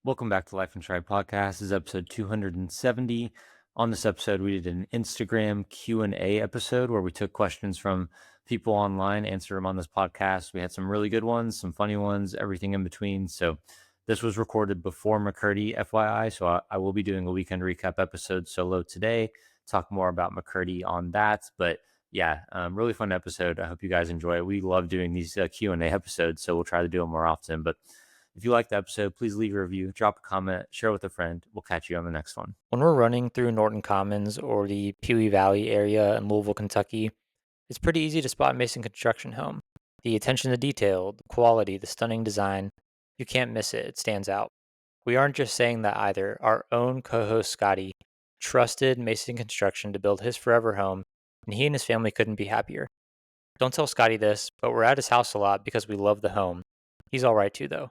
Welcome back to Life and Tribe Podcast. This is episode 270. On this episode, we did an Instagram Q&A episode where we took questions from people online, answered them on this podcast. We had some really good ones, some funny ones, everything in between. So this was recorded before McKirdy, FYI. So I will be doing a weekend recap episode solo today, talk more about McKirdy on that. But yeah, really fun episode. I hope you guys enjoy it. We love doing these Q&A episodes, so we'll try to do them more often. But if you liked the episode, please leave a review, drop a comment, share with a friend. We'll catch you on the next one. When we're running through Norton Commons or the Pewee Valley area in Louisville, Kentucky, it's pretty easy to spot Mason Construction Home. The attention to detail, the quality, the stunning design, you can't miss it. It stands out. We aren't just saying that either. Our own co-host Scotty trusted Mason Construction to build his forever home, and he and his family couldn't be happier. Don't tell Scotty this, but we're at his house a lot because we love the home. He's all right too, though.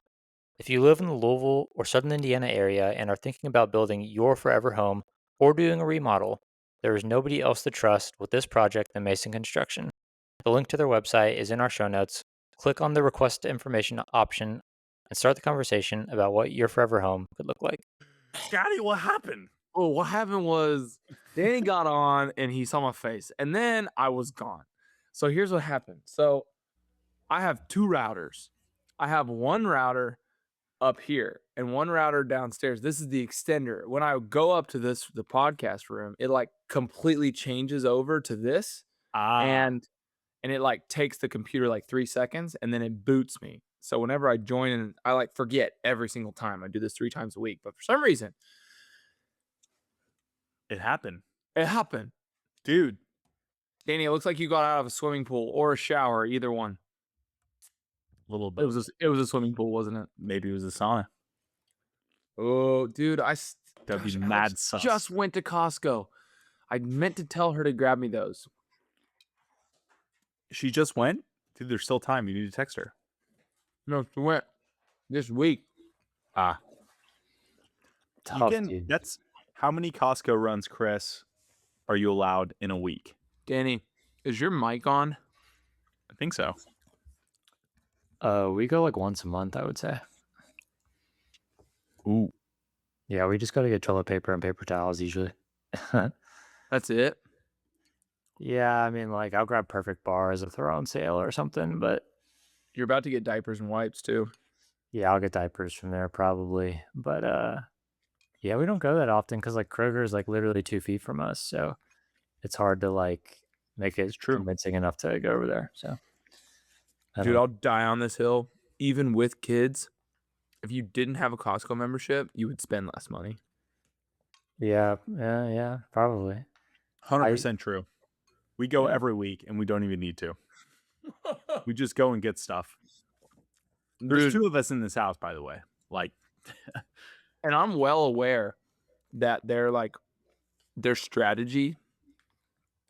If you live in the Louisville or Southern Indiana area and are thinking about building your forever home or doing a remodel, there is nobody else to trust with this project than Mason Construction. The link to their website is in our show notes. Click on the request information option and start the conversation about what your forever home could look like. Scotty, what happened? Oh, what happened was Danny got on and he saw my face, and then I was gone. So here's what happened. So I have two routers. I have one router up here and one router downstairs. This is the extender. When I go up to the podcast room, it like completely changes over to this, and it like takes the computer like 3 seconds, and then it boots me. So whenever I join, and I like forget every single time. I do this 3 times a week, but for some reason It happened. it happened. Dude, Danny, it looks like you got out of a swimming pool or a shower, either one. A little It bit. was a swimming pool, wasn't it? Maybe it was a sauna. Oh, dude, That'd be gosh, mad Alex sus. just went to Costco. I meant to tell her to grab me those. She just went? Dude, there's still time. You need to text her. No, she went this week. Tough, dude. That's how many Costco runs, Chris, are you allowed in a week? Danny, is your mic on? I think so. We go like once a month, I would say. Ooh. Yeah, we just got to get toilet paper and paper towels usually. That's it. Yeah, I mean, like I'll grab Perfect Bars if they're on sale or something, but You're about to get diapers and wipes too. yeah, I'll get diapers from there probably. But yeah, we don't go that often because like Kroger is like literally 2 feet from us, so it's hard to like make it convincing enough to go over there. So, Dude, I'll die on this hill. Even with kids, if you didn't have a Costco membership, you would spend less money. yeah, probably. 100% true. We go every week and we don't even need to. We just go and get stuff. There's 2 of us in this house, by the way. Like, and I'm well aware that their strategy.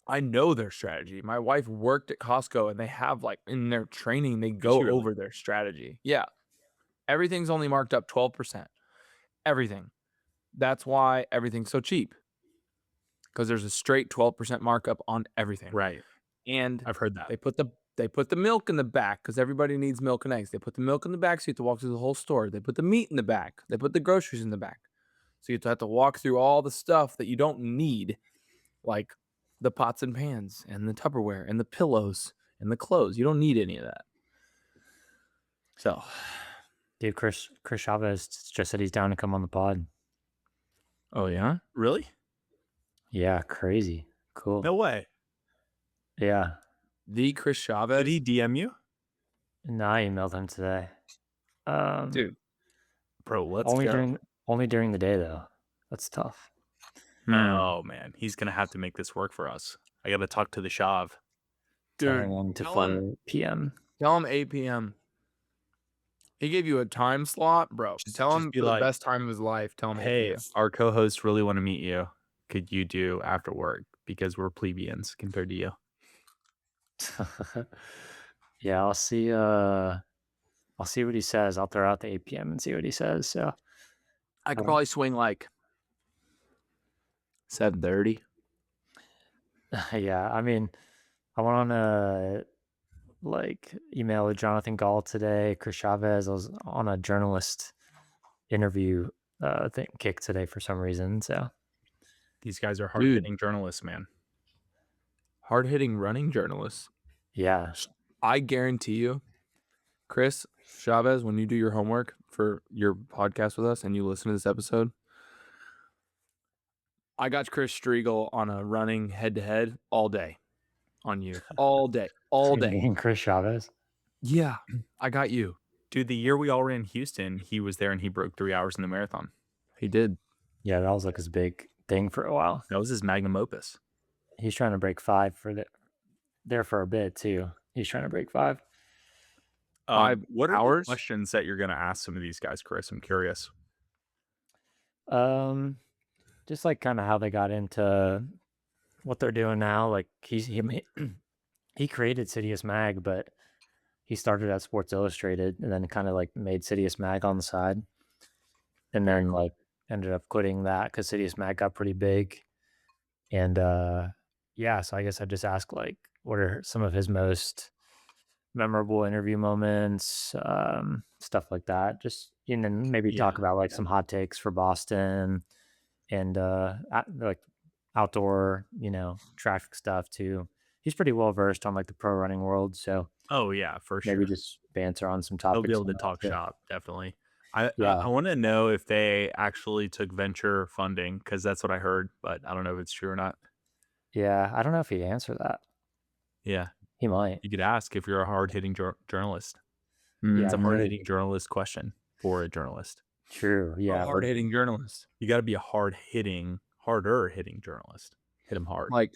I know their strategy. My wife worked at Costco, and they have like in their training, they go over their strategy. Yeah. Everything's only marked up 12%. Everything. That's why everything's so cheap. Because there's a straight 12% markup on everything. right. And I've heard that. they put the milk in the back because everybody needs milk and eggs. They put the milk in the back so you have to walk through the whole store. They put the meat in the back. They put the groceries in the back. So you have to walk through all the stuff that you don't need, like the pots and pans and the Tupperware and the pillows and the clothes. You don't need any of that. So, Dude, Chris Chavez just said he's down to come on the pod. oh yeah? Really? Yeah, crazy. Cool. No way. Yeah. The Chris Chavez. Did he DM you? No, I emailed him today. Dude. Bro, let's only during the day though. That's tough. Oh, man. He's going to have to make this work for us. I got to talk to the Shav. Dude, 10 to tell 4 p.m. Tell him 8 p.m. He gave you a time slot, bro. Tell him be the like, best time of his life. Tell him, Hey, our co-hosts really want to meet you. Could you do after work? Because we're plebeians compared to you. Yeah, I'll see what he says. I'll throw out the 8 p.m. and see what he says. So I could probably swing like 7:30. yeah, I mean, I went on a email with Jonathan Gall today, Chris Chavez. I was on a journalist interview thing kick today for some reason. So These guys are hard-hitting journalists, man. Hard-hitting running journalists. yeah, I guarantee you, Chris Chavez, when you do your homework for your podcast with us and you listen to this episode, I got Chris Striegel on a running head-to-head all day on you. All day. All day. Me and Chris Chavez. Yeah, I got you. Dude, the year we all ran Houston, he was there and he broke 3 hours in the marathon. He did. Yeah, that was like his big thing for a while. That was his magnum opus. He's trying to break 5 there for a bit too. He's trying to break 5. 5 what are hours? the questions that you're going to ask some of these guys, Chris? I'm curious. Just like kind of how they got into what they're doing now. Like he created Sidious Mag, but he started at Sports Illustrated and then kind of like made Sidious Mag on the side, and then like ended up quitting that because Sidious Mag got pretty big. And yeah, so I guess I just ask like, what are some of his most memorable interview moments, stuff like that. Just maybe talk about like some hot takes for Boston and like outdoor, traffic stuff too. He's pretty well versed on like the pro running world, so Oh yeah, for sure. maybe just banter on some He'll topics. be able to on that talk too. shop, definitely. I Yeah. want to know if they actually took venture funding because that's what I heard, but I don't know if it's true or not. Yeah, I don't know if he'd answer that. Yeah, He might. you could ask if you're a hard-hitting journalist. Yeah, It's a I'm really- hard-hitting journalist question for a journalist. True. Yeah. but- Hard-hitting journalist. You got to be a harder-hitting journalist. Hit him hard. Like,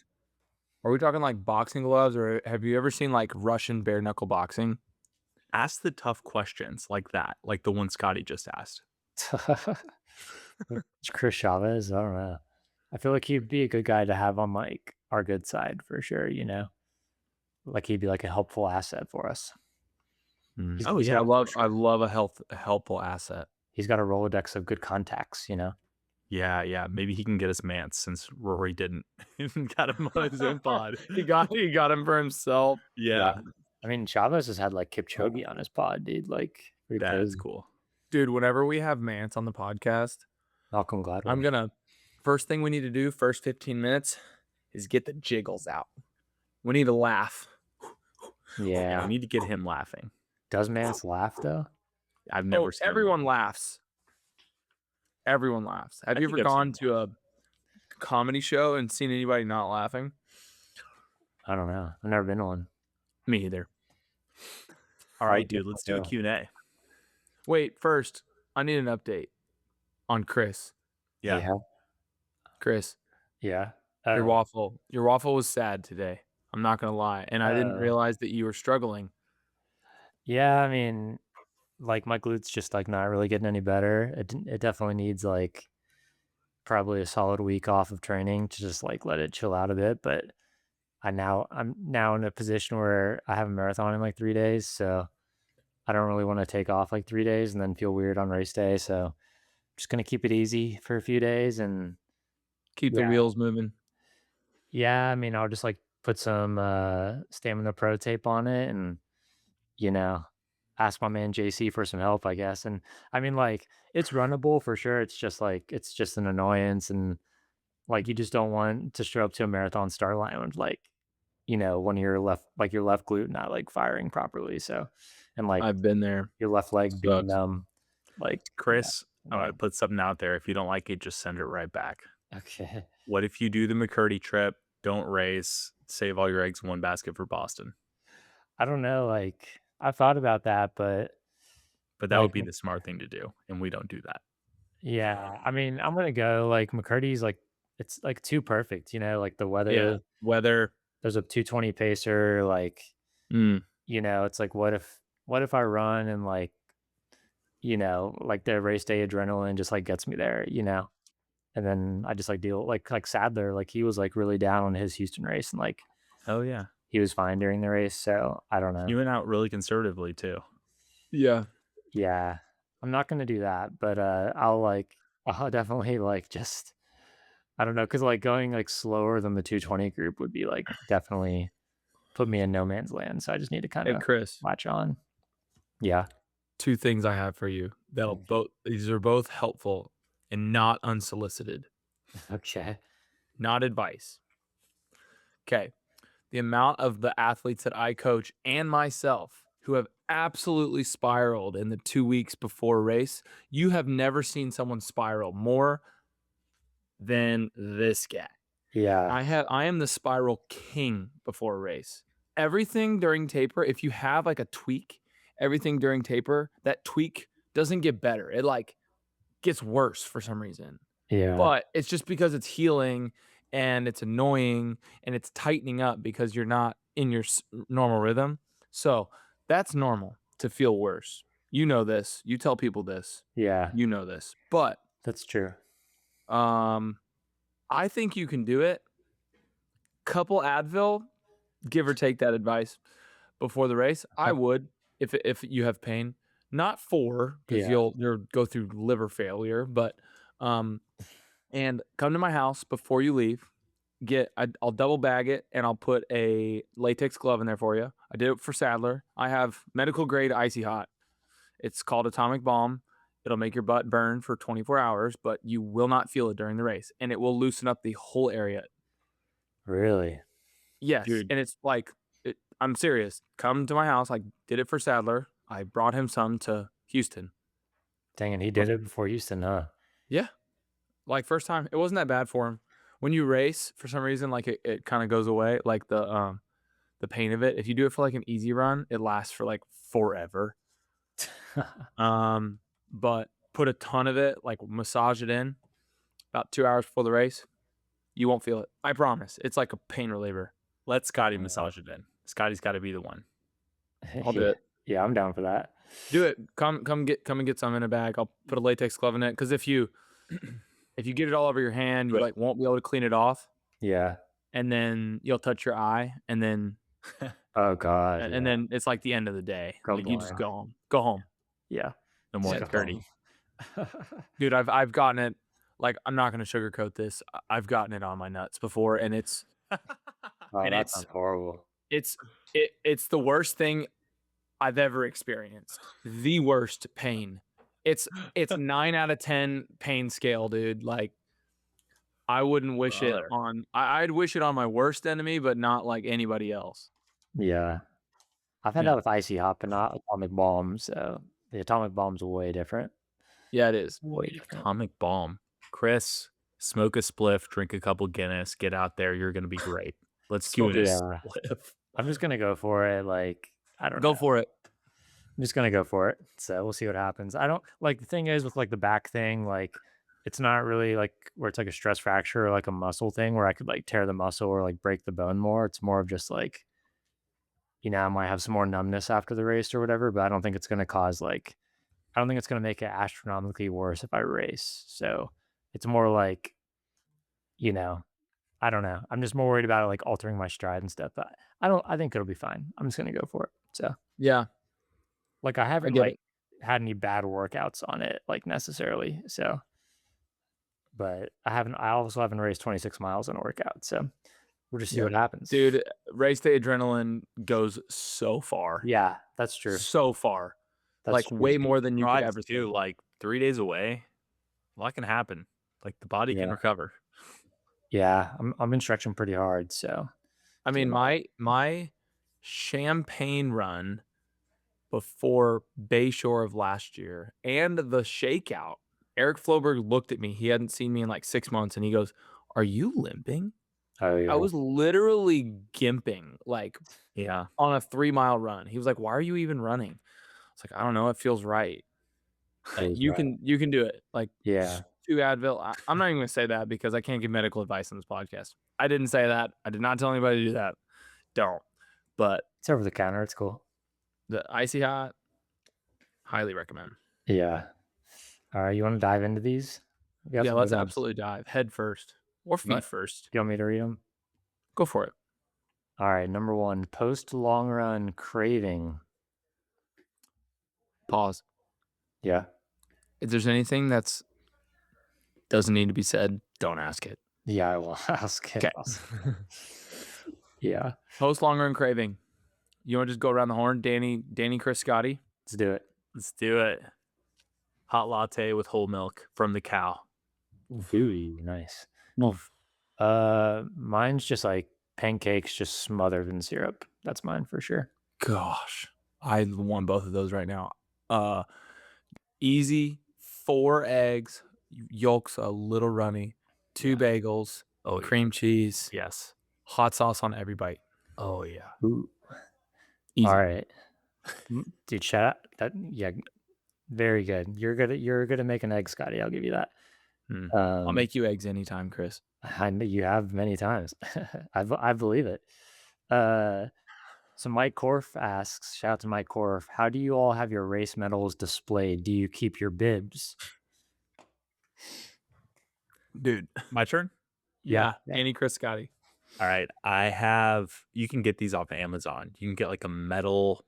are we talking like boxing gloves, or have you ever seen like Russian bare knuckle boxing? Ask the tough questions like that, like the one Scotty just asked. It's Chris Chavez. I don't know. I feel like he'd be a good guy to have on like our good side for sure. Like he'd be like a helpful asset for us. Mm. Oh, yeah, I love a helpful asset. He's got a Rolodex of good contacts. Yeah. Maybe he can get us Mance since Rory didn't. Got him on his own pod. He got him for himself. Yeah. I mean, Chavez has had like Kipchoge on his pod, dude. Like, pretty That's crazy. cool. Dude, whenever we have Mance on the podcast, Malcolm Gladwell. first thing we need to do, first 15 minutes, is get the jiggles out. We need to laugh. Yeah. We need to get him laughing. Does Mance laugh though? I've never seen him everyone laughs. Everyone laughs. Have you think ever I've gone to a comedy show and seen anybody not laughing? I don't know. I've never been to one. Me either. All right, dude, let's do a Q&A. Wait, first, I need an update on Chris. Yeah. Chris, Yeah. your waffle was sad today. I'm not gonna lie, and I didn't realize that you were struggling. Yeah, I mean, like my glutes just like not really getting any better. It definitely needs like probably a solid week off of training to just like let it chill out a bit. But I'm now in a position where I have a marathon in like 3 days, so I don't really want to take off like 3 days and then feel weird on race day. So I'm just gonna keep it easy for a few days and Keep the wheels moving. yeah, I mean, I'll just like put some Stamina Pro tape on it and ask my man JC for some help, I guess. And I mean, like, it's runnable for sure. It's just an annoyance, and like you just don't want to show up to a marathon start line with like, when your left glute not like firing properly. So, and like I've been there. your left leg being Sucks. numb. Like, Chris, I want to put something out there. If you don't like it, just send it right back. okay. What if you do the McKirdy trip, don't race, save all your eggs in one basket for Boston? I don't know. Like, I thought about that, but that would like, be the smart thing to do, and we don't do that. yeah, I mean, I'm gonna go like McKirdy's like it's like too perfect, like the weather. Weather. There's a 220 pacer, like it's like what if I run and like like the race day adrenaline just like gets me there, and then I just like deal like Sadler, like he was like really down on his Houston race and like Oh yeah, he was fine during the race, so I don't know. you went out really conservatively too. Yeah. Yeah, I'm not gonna do that, but I'll definitely like just I don't know, because like going like slower than the 220 group would be like definitely put me in no man's land. So I just need to kind Hey, of Chris, latch on. Yeah. 2 things I have for you. These are both helpful and not unsolicited, Okay. not advice. Okay. The amount of the athletes that I coach and myself who have absolutely spiraled in the 2 weeks before a race, you have never seen someone spiral more than this guy. Yeah. I am the spiral king before a race. Everything during taper, if you have like a tweak, everything during taper, that tweak doesn't get better. It like gets worse for some reason. Yeah. But it's just because it's healing and it's annoying and it's tightening up because you're not in your normal rhythm. So that's normal to feel worse. You know this. You tell people this. Yeah. You know this. But That's true. I think you can do it. Couple Advil, give or take that advice before the race. I would if you have pain. Not 4 because you'll go through liver failure, but and come to my house before you leave. I'll double bag it and I'll put a latex glove in there for you. I did it for Sadler. I have medical grade icy hot. It's called Atomic Balm. It'll make your butt burn for 24 hours, but you will not feel it during the race, and it will loosen up the whole area. Really? Yes, Dude. and it's like I'm serious. Come to my house. I did it for Sadler. I brought him some to Houston. Dang it, he did it before Houston, huh? Yeah, like first time. It wasn't that bad for him. When you race, for some reason, like it kind of goes away, like the pain of it. If you do it for like an easy run, it lasts for like forever. But put a ton of it, like massage it in about 2 hours before the race. You won't feel it. I promise. It's like a pain reliever. Let Scotty massage it in. Scotty's got to be the one. I'll do it. Yeah, I'm down for that. Do it. Come and get some in a bag. I'll put a latex glove in it because if you get it all over your hand, you like won't be able to clean it off. Yeah. And then you'll touch your eye, and then Oh God. and then it's like the end of the day. Go Like you just blind. go home. Go home. Yeah. No more Yeah, McKirdy. Dude, I've gotten it. Like I'm not gonna sugarcoat this. I've gotten it on my nuts before, and it's Oh, and that it's sounds horrible. it's the worst thing I've ever experienced. The worst pain. It's 9 out of 10 pain scale, dude. Like I wouldn't wish it on. I'd wish it on my worst enemy, but not like anybody else. Yeah. I've had Yeah. that with icy hot, but not atomic bomb. So the atomic bomb's way different. Yeah, it is. Way different. Atomic Balm. Chris, smoke a spliff, drink a couple Guinness, get out there. You're going to be great. Let's do this. Yeah. I'm just gonna go for it. Like I don't know. Go for it. I'm just gonna go for it. So we'll see what happens. I don't like the thing is with like the back thing, like it's not really like where it's like a stress fracture or like a muscle thing where I could like tear the muscle or like break the bone more. It's more of just like, I might have some more numbness after the race or whatever, but I don't think it's gonna cause like I don't think it's gonna make it astronomically worse if I race. So it's more like, I don't know. I'm just more worried about it like altering my stride and stuff. But I think it'll be fine. I'm just gonna go for it. So Yeah. like I haven't get like had any bad workouts on it like necessarily. So but I also haven't raced 26 miles in a workout. So we'll just see what happens. Dude, race day adrenaline goes so far. Yeah, that's true. So far. That's like true. way more than you could ever do. Like 3 days away. A lot can happen. Like the body can recover. Yeah, I've been stretching pretty hard. So I mean, my Champagne run before Bayshore of last year and the shakeout, Eric Floberg looked at me. He hadn't seen me in like 6 months, and he goes, "Are you limping?" Oh yeah. I was literally gimping, like on a 3-mile run. He was like, "Why are you even running?" I was like, "I don't know. It feels right." You can do it. Like 2 Advil. I'm not even gonna say that because I can't give medical advice on this podcast. I didn't say that. I did not tell anybody to do that. Don't. But it's over the counter. It's cool. the icy hot, highly recommend. Yeah. All right, you want to dive into these? Yeah, let's absolutely dive head first or feet first. Do you want me to read them? Go for it. All right, number 1, post long run craving. Pause. Yeah. If there's anything that's doesn't need to be said, don't ask it. Yeah, I will ask it. Okay. Yeah. Post long run craving. You want to just go around the horn? Danny, Chris, Scotty? Let's do it. Let's do it. hot latte with whole milk from the cow. Ooh, nice. Mine's just like pancakes just smothered in syrup. That's mine for sure. Gosh, I want both of those right now. Easy, 4 eggs, yolks a little runny, 2 bagels, cream cheese, Yes. hot sauce on every bite. Oh yeah. Ooh. Easy. All right. Dude, shout out that very good. You're good at making eggs, Scotty. I'll give you that. I'll make you eggs anytime, Chris. I know you have many times. I believe it. So Mike Korf asks, shout out to Mike Korf, how do you all have your race medals displayed? Do you keep your bibs? Dude, My turn? yeah. Annie, Chris, Scotty. All right. You can get these off Amazon. You can get like a metal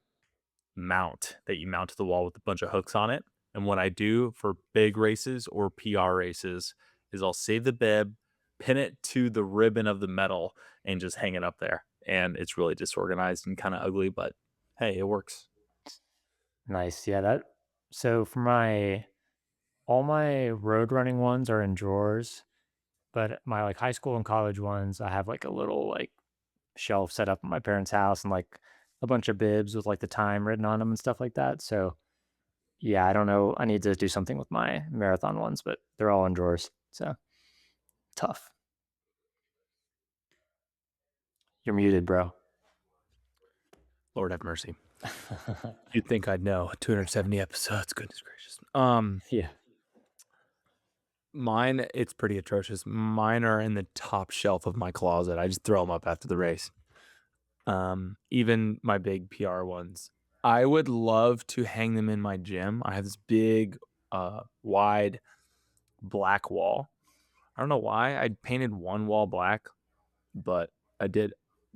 mount that you mount to the wall with a bunch of hooks on it. And what I do for big races or PR races is I'll save the bib, pin it to the ribbon of the medal, and just hang it up there. And it's really disorganized and kind of ugly, but hey, it works. Nice. Yeah, so for all my road running ones are in drawers, but my like high school and college ones, I have like a little like shelf set up at my parents' house and like a bunch of bibs with like the time written on them and stuff like that. So yeah, I don't know. I need to do something with my marathon ones, but they're all in drawers. So tough. You're muted, bro. Lord have mercy. You'd think I'd know. 270 episodes. Goodness gracious. Yeah. Mine, it's pretty atrocious. Mine are in the top shelf of my closet. I just throw them up after the race. Even my big PR ones. I would love to hang them in my gym. I have this big, wide black wall. I don't know why. I painted one wall black, but I did.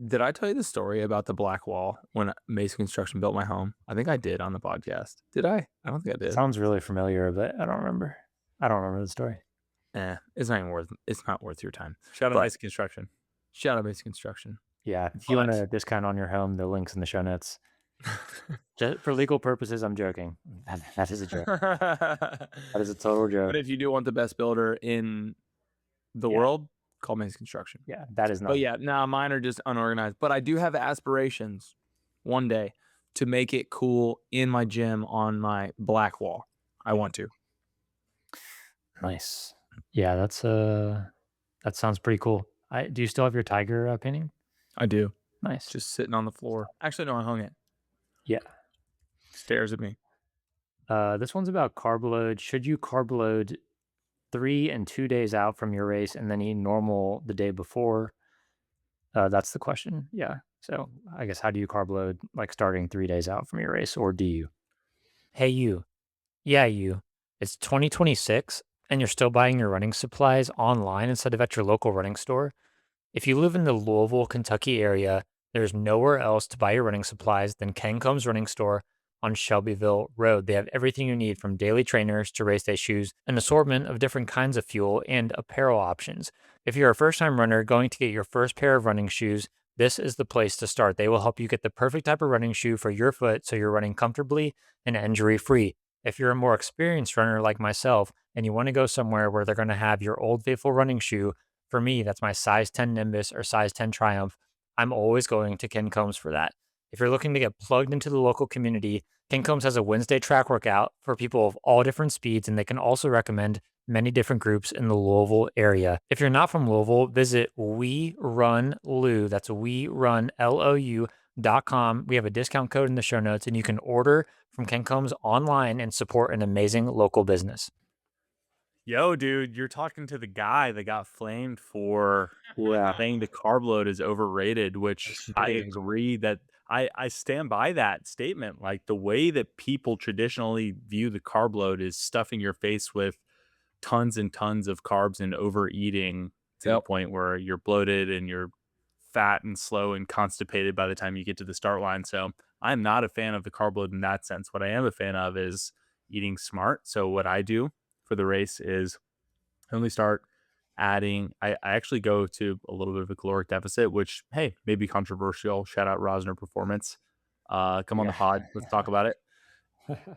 Did I tell you the story about the black wall when Mason Construction built my home? I think I did on the podcast. Did I? I don't think I did. Sounds really familiar, but I don't remember. I don't remember the story. It's not worth your time. Shout out But- Mason Construction. Shout out Mason Construction. Yeah, if you want But- a discount on your home, the link's in the show notes. Just for legal purposes, I'm joking. That is a joke. That is a total joke. But if you do want the best builder in the world, call Mason Construction. Yeah, that is not. But yeah, no, mine are just unorganized. But I do have aspirations one day to make it cool in my gym on my black wall. I want to. Nice. Yeah, that sounds pretty cool. Do you still have your tiger painting? I do. Nice. Just sitting on the floor. Actually, no, I hung it. Yeah. Stares at me. This one's about carb load. Should you carb load 3 and 2 days out from your race and then eat normal the day before? That's the question. Yeah. So I guess how do you carb load like starting 3 days out from your race, or do you? Hey you. Yeah, you. It's 2026 and you're still buying your running supplies online instead of at your local running store. If you live in the Louisville, Kentucky area, there's nowhere else to buy your running supplies than Kencomb's running store on Shelbyville Road. They have everything you need from daily trainers to race day shoes, an assortment of different kinds of fuel, and apparel options. If you're a first-time runner going to get your first pair of running shoes, this is the place to start. They will help you get the perfect type of running shoe for your foot so you're running comfortably and injury-free. If you're a more experienced runner like myself and you want to go somewhere where they're going to have your Old Faithful running shoe, for me, that's my size 10 Nimbus or size 10 Triumph. I'm always going to Ken Combs for that. If you're looking to get plugged into the local community, Ken Combs has a Wednesday track workout for people of all different speeds, and they can also recommend many different groups in the Louisville area. If you're not from Louisville, visit We Run Lou. That's WeRunLou.com. We have a discount code in the show notes, and you can order from Ken Combs online and support an amazing local business. Yo, dude, you're talking to the guy that got flamed for saying the carb load is overrated, which I agree that I stand by that statement. Like the way that people traditionally view the carb load is stuffing your face with tons and tons of carbs and overeating to the point where you're bloated and you're fat and slow and constipated by the time you get to the start line. So I'm not a fan of the carb load in that sense. What I am a fan of is eating smart. So what I do for the race is I only start adding, I actually go to a little bit of a caloric deficit, which, hey, may be controversial. Shout out Rosner Performance. Come on the pod. Let's talk about it.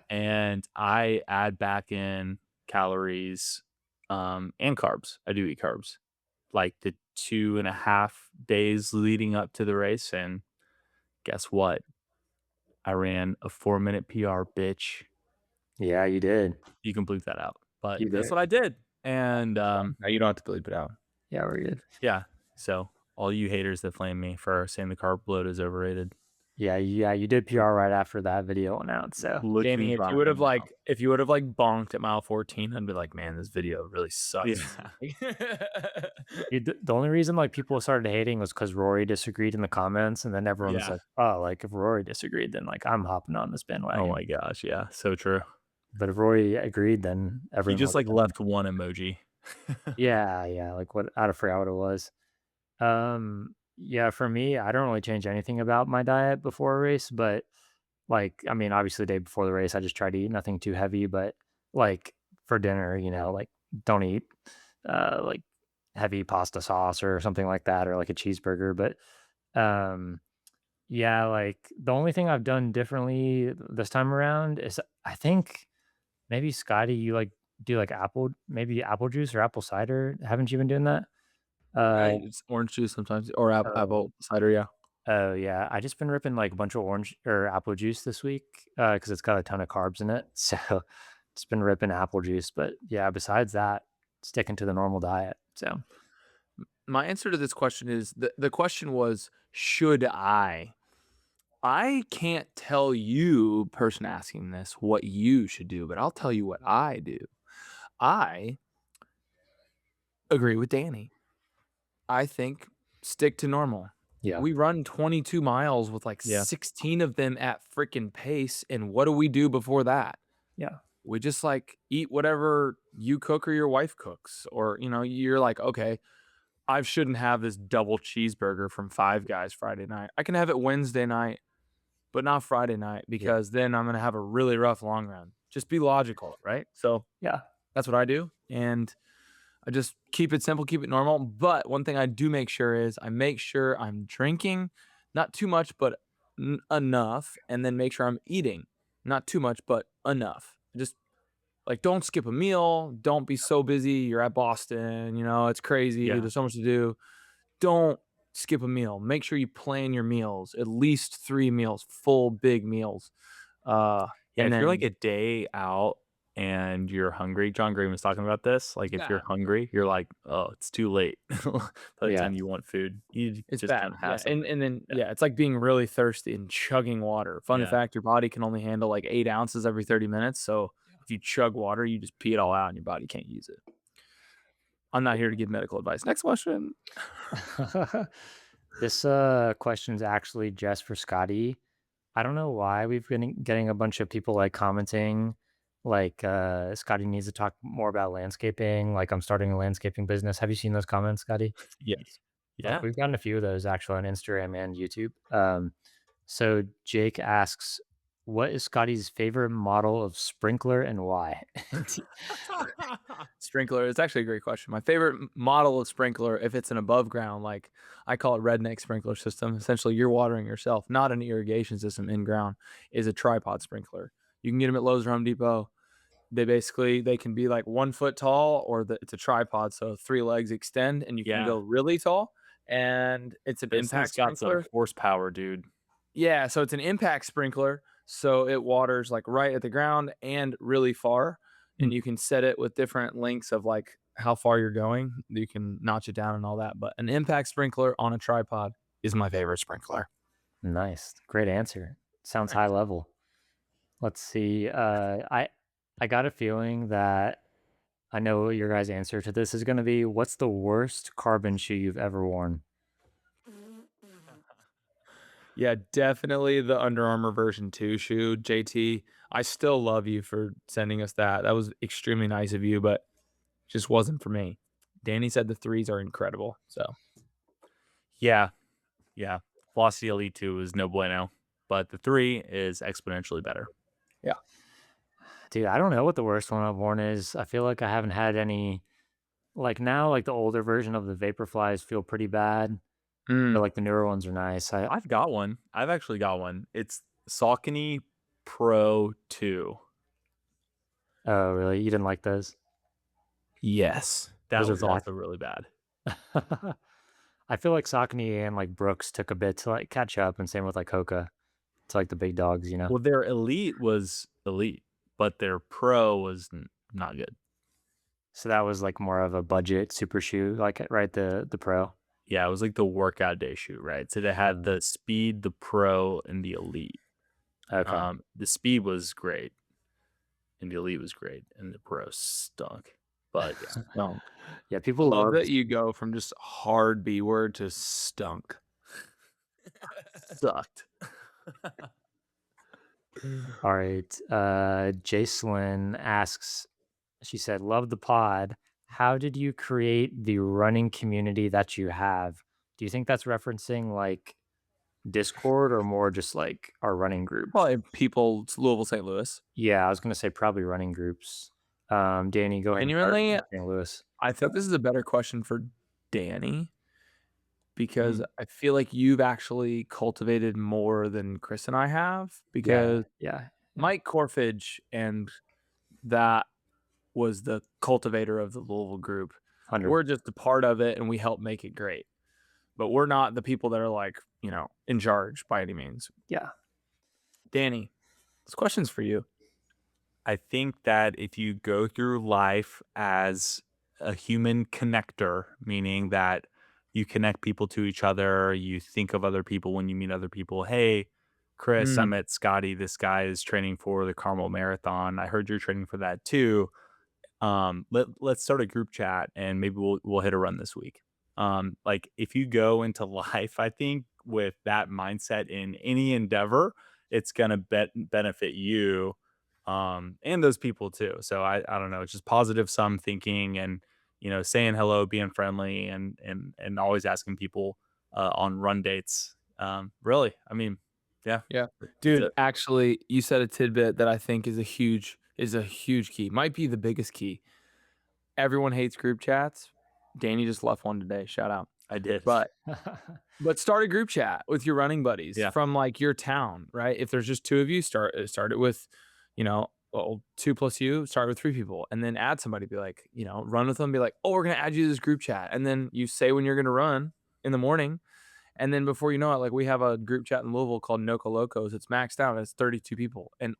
and I add back in calories and carbs. I do eat carbs like the 2.5 days leading up to the race. And guess what? I ran a 4-minute PR, bitch. Yeah, you did. You can bleep that out, but You that's did. what I did. And No, you don't have to bleep it out. Yeah, we're good. yeah, so all you haters that flame me for saying the carb load is overrated, Yeah, you did PR right after that video went out. So look Danny, who's if you rocking would have now. like bonked at mile 14, I'd be like, man, this video really sucks. the only reason like people started hating was because Rory disagreed in the comments, and then everyone was Yeah. like, "Oh, like if Rory disagreed, then like I'm hopping on this bandwagon." Oh my gosh, yeah, so true. But if Rory agreed, then He everyone just was like down. left one emoji. Yeah, like what? I forgot what it was. Yeah, for me, I don't really change anything about my diet before a race, but like, I mean, obviously, the day before the race, I just try to eat nothing too heavy, but like for dinner, like don't eat like heavy pasta sauce or something like that, or like a cheeseburger. But um, yeah, like the only thing I've done differently this time around is I think maybe Scotty, you like do like maybe apple juice or apple cider. Haven't you been doing that? It's orange juice sometimes, or Oh, apple cider. Yeah. oh yeah, I just been ripping like a bunch of orange or apple juice this week because it's got a ton of carbs in it. So just been ripping apple juice. But yeah, besides that, sticking to the normal diet. So My answer to this question is the question was, should I? I can't tell you, person asking this, what you should do, but I'll tell you what I do. I agree with Danny. I think stick to normal. yeah, We run 22 miles with like Yeah. 16 of them at freaking pace. And what do we do before that? yeah, We just like eat whatever you cook or your wife cooks. Or, you're like, okay, I shouldn't have this double cheeseburger from Five Guys Friday night. I can have it Wednesday night, but not Friday night yeah, because then I'm going to have a really rough long run. Just be logical, right? So yeah, that's what I do. And I just keep it simple, keep it normal. But one thing I do make sure is I make sure I'm drinking, not too much, but enough. And then make sure I'm eating, not too much, but enough. Just like, don't skip a meal. Don't be so busy. You're at Boston, it's crazy. Yeah. There's so much to do. Don't skip a meal. Make sure you plan your meals, at least 3 meals, full big meals. Yeah, And if you're like then a day out and you're hungry, John Green was talking about this. Like if you're bad. hungry, you're like, oh, it's too late. By the yeah, time you want food, you It's just bad. kind of Yeah. have something. And then, Yeah. yeah, it's like being really thirsty and chugging water. Fun Yeah. fact, your body can only handle like 8 ounces every 30 minutes. So if you chug water, you just pee it all out and your body can't use it. I'm not here to give medical advice. Next question. This question is actually just for Scotty. I don't know why we've been getting a bunch of people like commenting like Scotty needs to talk more about landscaping, like I'm starting a landscaping business. Have you seen those comments, Scotty? Yes. Yeah. We've gotten a few of those actually on Instagram and YouTube. So Jake asks, what is Scotty's favorite model of sprinkler and why? Sprinkler. It's actually a great question. My favorite model of sprinkler, if it's an above ground, like I call it redneck sprinkler system. Essentially, you're watering yourself, not an irrigation system in ground, is a tripod sprinkler. You can get them at Lowe's or Home Depot. They can be like 1 foot tall, or it's a tripod, so 3 legs extend, and you can Yeah. go really tall. And it's an This impact thing's got sprinkler. some horsepower, dude. Yeah, so it's an impact sprinkler, so it waters like right at the ground and really far, and you can set it with different lengths of like how far you're going. You can notch it down and all that, but an impact sprinkler on a tripod is my favorite sprinkler. Nice. Great answer. Sounds high level. Let's see. I got a feeling that I know what your guys' answer to this is going to be. What's the worst carbon shoe you've ever worn? Yeah, definitely the Under Armour version 2 shoe, JT. I still love you for sending us that. That was extremely nice of you, but just wasn't for me. Danny said the 3s are incredible. So Yeah. Yeah. Velocity Elite 2 is no bueno, but the 3 is exponentially better. Dude, I don't know what the worst one I've worn is. I feel like I haven't had any. Like now, like the older version of the Vaporflies feel pretty bad, but like the newer ones are nice. I've got one. I've actually got one. It's Saucony Pro 2. Oh, really? You didn't like those? Yes. That Those are was bad. also really bad. I feel like Saucony and like Brooks took a bit to like catch up, and same with like Hoka. It's like the big dogs, you know. Well, their elite was elite, but their pro was not good. So that was like more of a budget super shoe, like right the pro. Yeah, it was like the workout day shoe, right? So they had the speed, the pro, and the elite. Okay. The speed was great, and the elite was great, and the pro stunk. But yeah, No. Yeah, I people love love that you go from just hard B word to stunk. sucked. All right. Jacelyn asks, she said, love the pod. How did you create the running community that you have? Do you think that's referencing like Discord or more just like our running group? Probably people, Louisville, St. Louis. Yeah, I was gonna say probably running groups. Danny, go ahead and start Genuinely, with St. Louis. I think this is a better question for Danny because I feel like you've actually cultivated more than Chris and I have because Yeah. Mike Corfage and that was the cultivator of the Louisville group. 100. We're just a part of it and we help make it great. But we're not the people that are like, in charge by any means. Yeah. Danny, this question's for you. I think that if you go through life as a human connector, meaning that you connect people to each other, you think of other people when you meet other people. Hey, Chris, I met Scotty. This guy is training for the Carmel Marathon. I heard you're training for that too. Let's start a group chat and maybe we'll hit a run this week. Like if you go into life, I think with that mindset in any endeavor, it's gonna benefit you and those people too. So I don't know, it's just positive sum thinking and saying hello, being friendly and always asking people on run dates. Really, I mean, yeah. Dude, it. actually, you said a tidbit that I think is a huge key. Might be the biggest key. Everyone hates group chats. Danny just left one today. Shout out. I did. But start a group chat with your running buddies from like your town, right? If there's just two of you, start it with, 2 plus you, start with 3 people, and then add somebody. Be like, run with them. Be like, oh, we're gonna add you to this group chat, and then you say when you're gonna run in the morning, and then before you know it, like we have a group chat in Louisville called Noca Locos. It's maxed out. It's 32 people, and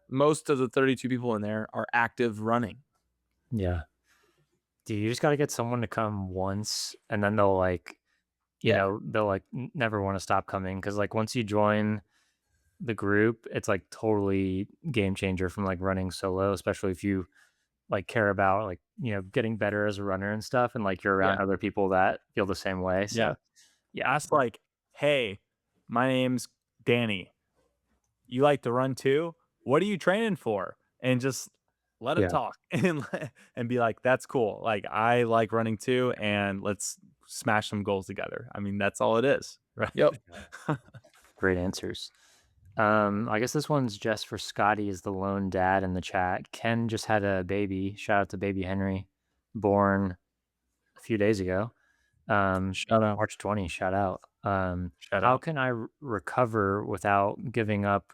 most of the 32 people in there are active running. Yeah. Dude, you just got to get someone to come once and then they'll like, they'll like never want to stop coming. Cause like once you join the group, it's like totally game changer from like running solo, especially if you like care about like, getting better as a runner and stuff. And like you're around other people that feel the same way. So Ask like, hey, my name's Danny. You like to run too? What are you training for? And just let them talk and be like, that's cool. Like I like running too, and let's smash some goals together. I mean, that's all it is, right? Yep. Great answers. I guess this one's just for Scotty as the lone dad in the chat. Ken just had a baby. Shout out to baby Henry, born a few days ago. Shout out. March 20. Shout out. Shout how out. can I recover without giving up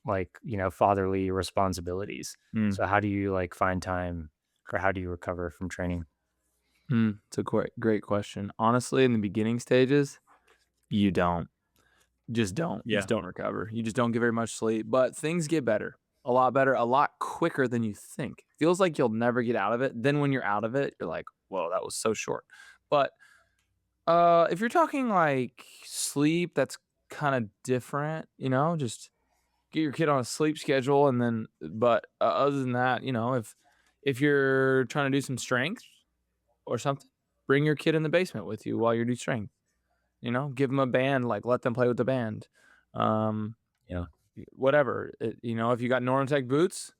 like, fatherly responsibilities? So how do you like find time, or how do you recover from training? It's a great question. Honestly, in the beginning stages, you don't. Just don't. Yeah. Just don't recover. You just don't get very much sleep. But things get better. A lot better, a lot quicker than you think. Feels like you'll never get out of it. Then when you're out of it, you're like, whoa, that was so short. But if you're talking like sleep, that's kind of different, just get your kid on a sleep schedule. And then, but other than that, if you're trying to do some strength or something, bring your kid in the basement with you while you're doing strength. Give them a band, like let them play with the band. Whatever. If you got Normatec boots,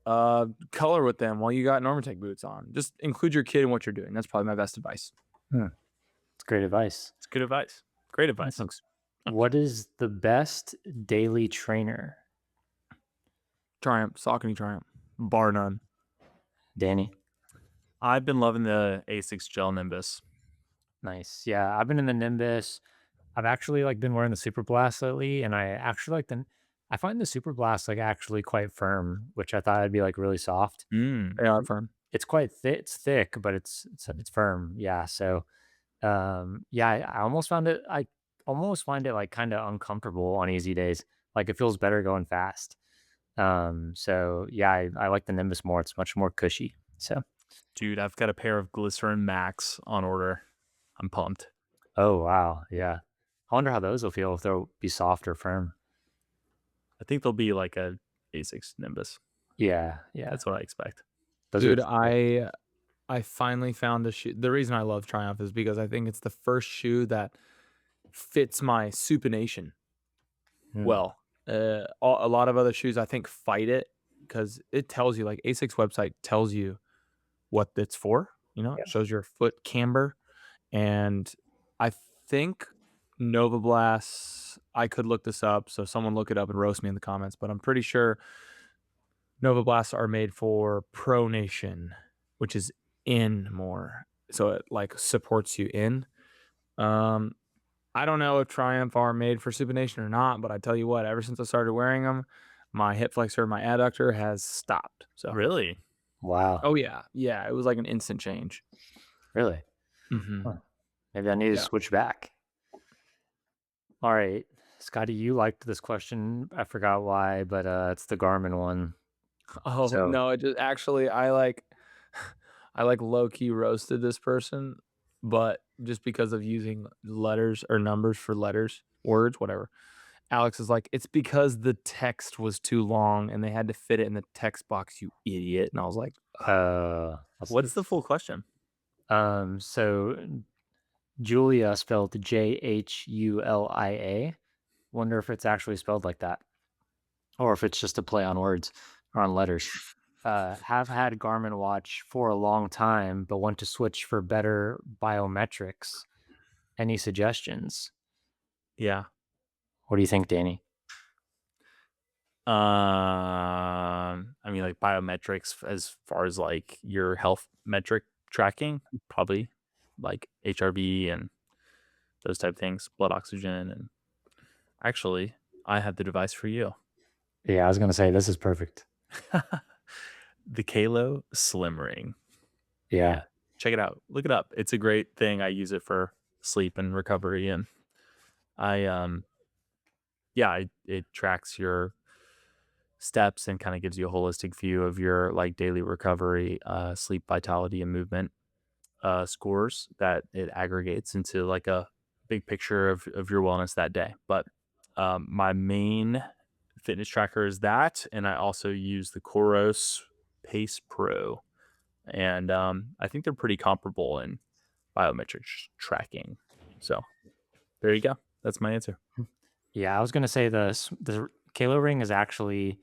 color with them while you got Normatec boots on. Just include your kid in what you're doing. That's probably my best advice. It's great advice. It's good advice. Great advice. Thanks. What is the best daily trainer? Triumph, Saucony Triumph, bar none. Danny? I've been loving the Asics Gel Nimbus. Nice. Yeah, I've been in the Nimbus. I've actually like been wearing the Super Blast lately, and I actually like I find the Super Blast like actually quite firm, which I thought would be like really soft. Mm. They are firm. It's quite thick. It's thick, but it's firm. Yeah. So yeah, I almost found it. I almost find it like kind of uncomfortable on easy days. Like it feels better going fast. So yeah, I like the Nimbus more. It's much more cushy. So Dude, I've got a pair of Glycerin Max on order. I'm pumped. oh wow, yeah. I wonder how those will feel if they'll be soft or firm. I think they'll be like a Asics Nimbus. Yeah, yeah. That's what I expect. Those Dude, are I finally found a shoe. The reason I love Triumph is because I think it's the first shoe that fits my supination Hmm. well. A lot of other shoes I think fight it because it tells you, like ASIC's website tells you what it's for. You know, Yeah. it shows your foot camber, and I think Nova Blasts. I could look this up, so someone look it up and roast me in the comments. But I'm pretty sure Nova Blasts are made for pronation, which is in more, so it like supports you in. I don't know if Triumph are made for supination or not, but I tell you what, ever since I started wearing them, my hip flexor, my adductor has stopped. So Really? Wow. oh yeah, it was like an instant change. Really? Mm-hmm. Huh. Maybe I need to Yeah. switch back. All right. Scotty, you liked this question. I forgot why, but it's the Garmin one. Oh So no, it just actually I like I like low key roasted this person, but just because of using letters or numbers for letters, words, whatever. Alex is like, it's because the text was too long and they had to fit it in the text box, you idiot. And I was like, What's the full question? so Julia spelled Julia. Wonder if it's actually spelled like that, or if it's just a play on words or on letters. Have had Garmin watch for a long time, but want to switch for better biometrics. Any suggestions? Yeah. What do you think, Danny? I mean, like biometrics as far as like your health metric tracking, probably like HRV and those type of things, blood oxygen. And actually, I have the device for you. Yeah, I was gonna say this is perfect. The Kalo Slim Ring. Yeah. Check it out. Look it up. It's a great thing. I use it for sleep and recovery, and it tracks your steps and kind of gives you a holistic view of your like daily recovery, sleep, vitality, and movement scores that it aggregates into like a big picture of your wellness that day. But my main fitness tracker is that, and I also use the Coros Pace Pro, and I think they're pretty comparable in biometrics tracking. So there you go. That's my answer. Yeah, I was gonna say the Kalo ring is actually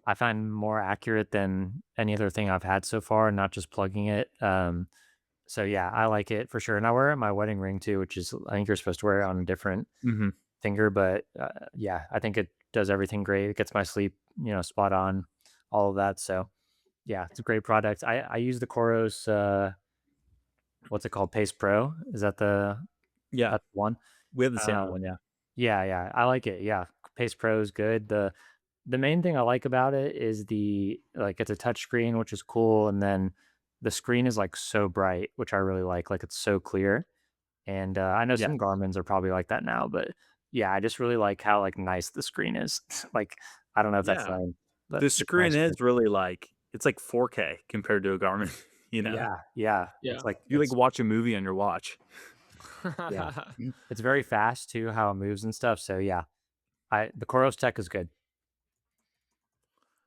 I find more accurate than any other thing I've had so far, not just plugging it. So yeah, I like it for sure, and I wear it in my wedding ring too, which is I think you're supposed to wear it on a different Mm-hmm. finger, but yeah, I think it does everything great. It gets my sleep, spot on, all of that. So yeah, it's a great product. I use the Coros. What's it called? Pace Pro. Is that Yeah, that's one? we have the same one. Yeah. Yeah, I like it. Yeah, Pace Pro is good. The main thing I like about it is it's a touch screen, which is cool, and then the screen is like so bright, which I really like. Like it's so clear, and I know Yeah. some Garmin's are probably like that now, but yeah, I just really like how like nice the screen is. Like I don't know if that's Yeah. but The it's screen nice. is really like it's like 4K compared to a Garmin. Yeah. It's like You like watch a movie on your watch. yeah, it's very fast too, how it moves and stuff. So yeah, the Coros tech is good.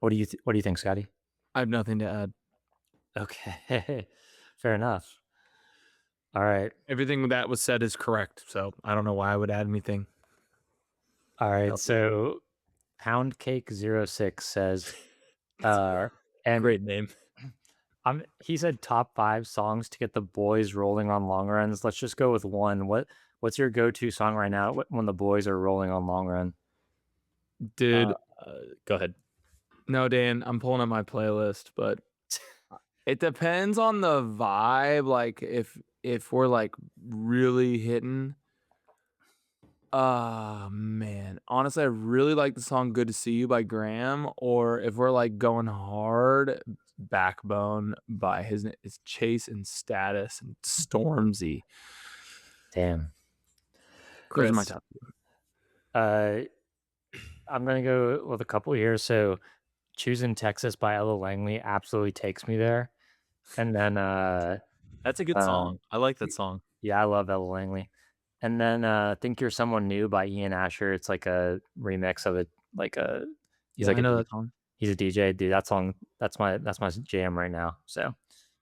What do you think, Scotty? I have nothing to add. Okay, fair enough. All right. Everything that was said is correct. So I don't know why I would add anything. All right, else. so Pound Cake 06 says, and Great name. he said top 5 songs to get the boys rolling on long runs. Let's just go with one. What's your go-to song right now when the boys are rolling on long run? Dude, Go ahead. no, Dan, I'm pulling up my playlist, but it depends on the vibe. Like if we're like really hitting, Man. Honestly, I really like the song Good to See You by Graham, or if we're like going hard, Backbone by his it's Chase and Status and Stormzy. Damn. Those are my Chris. top. I'm gonna go with a couple here. So Choosing Texas by Ella Langley absolutely takes me there. And then That's a good song. I like that song. yeah, I love Ella Langley. And then Think You're Someone New by Ian Asher. It's like a remix of he's like I know a that song. he's a DJ. Dude, that song that's my jam right now. So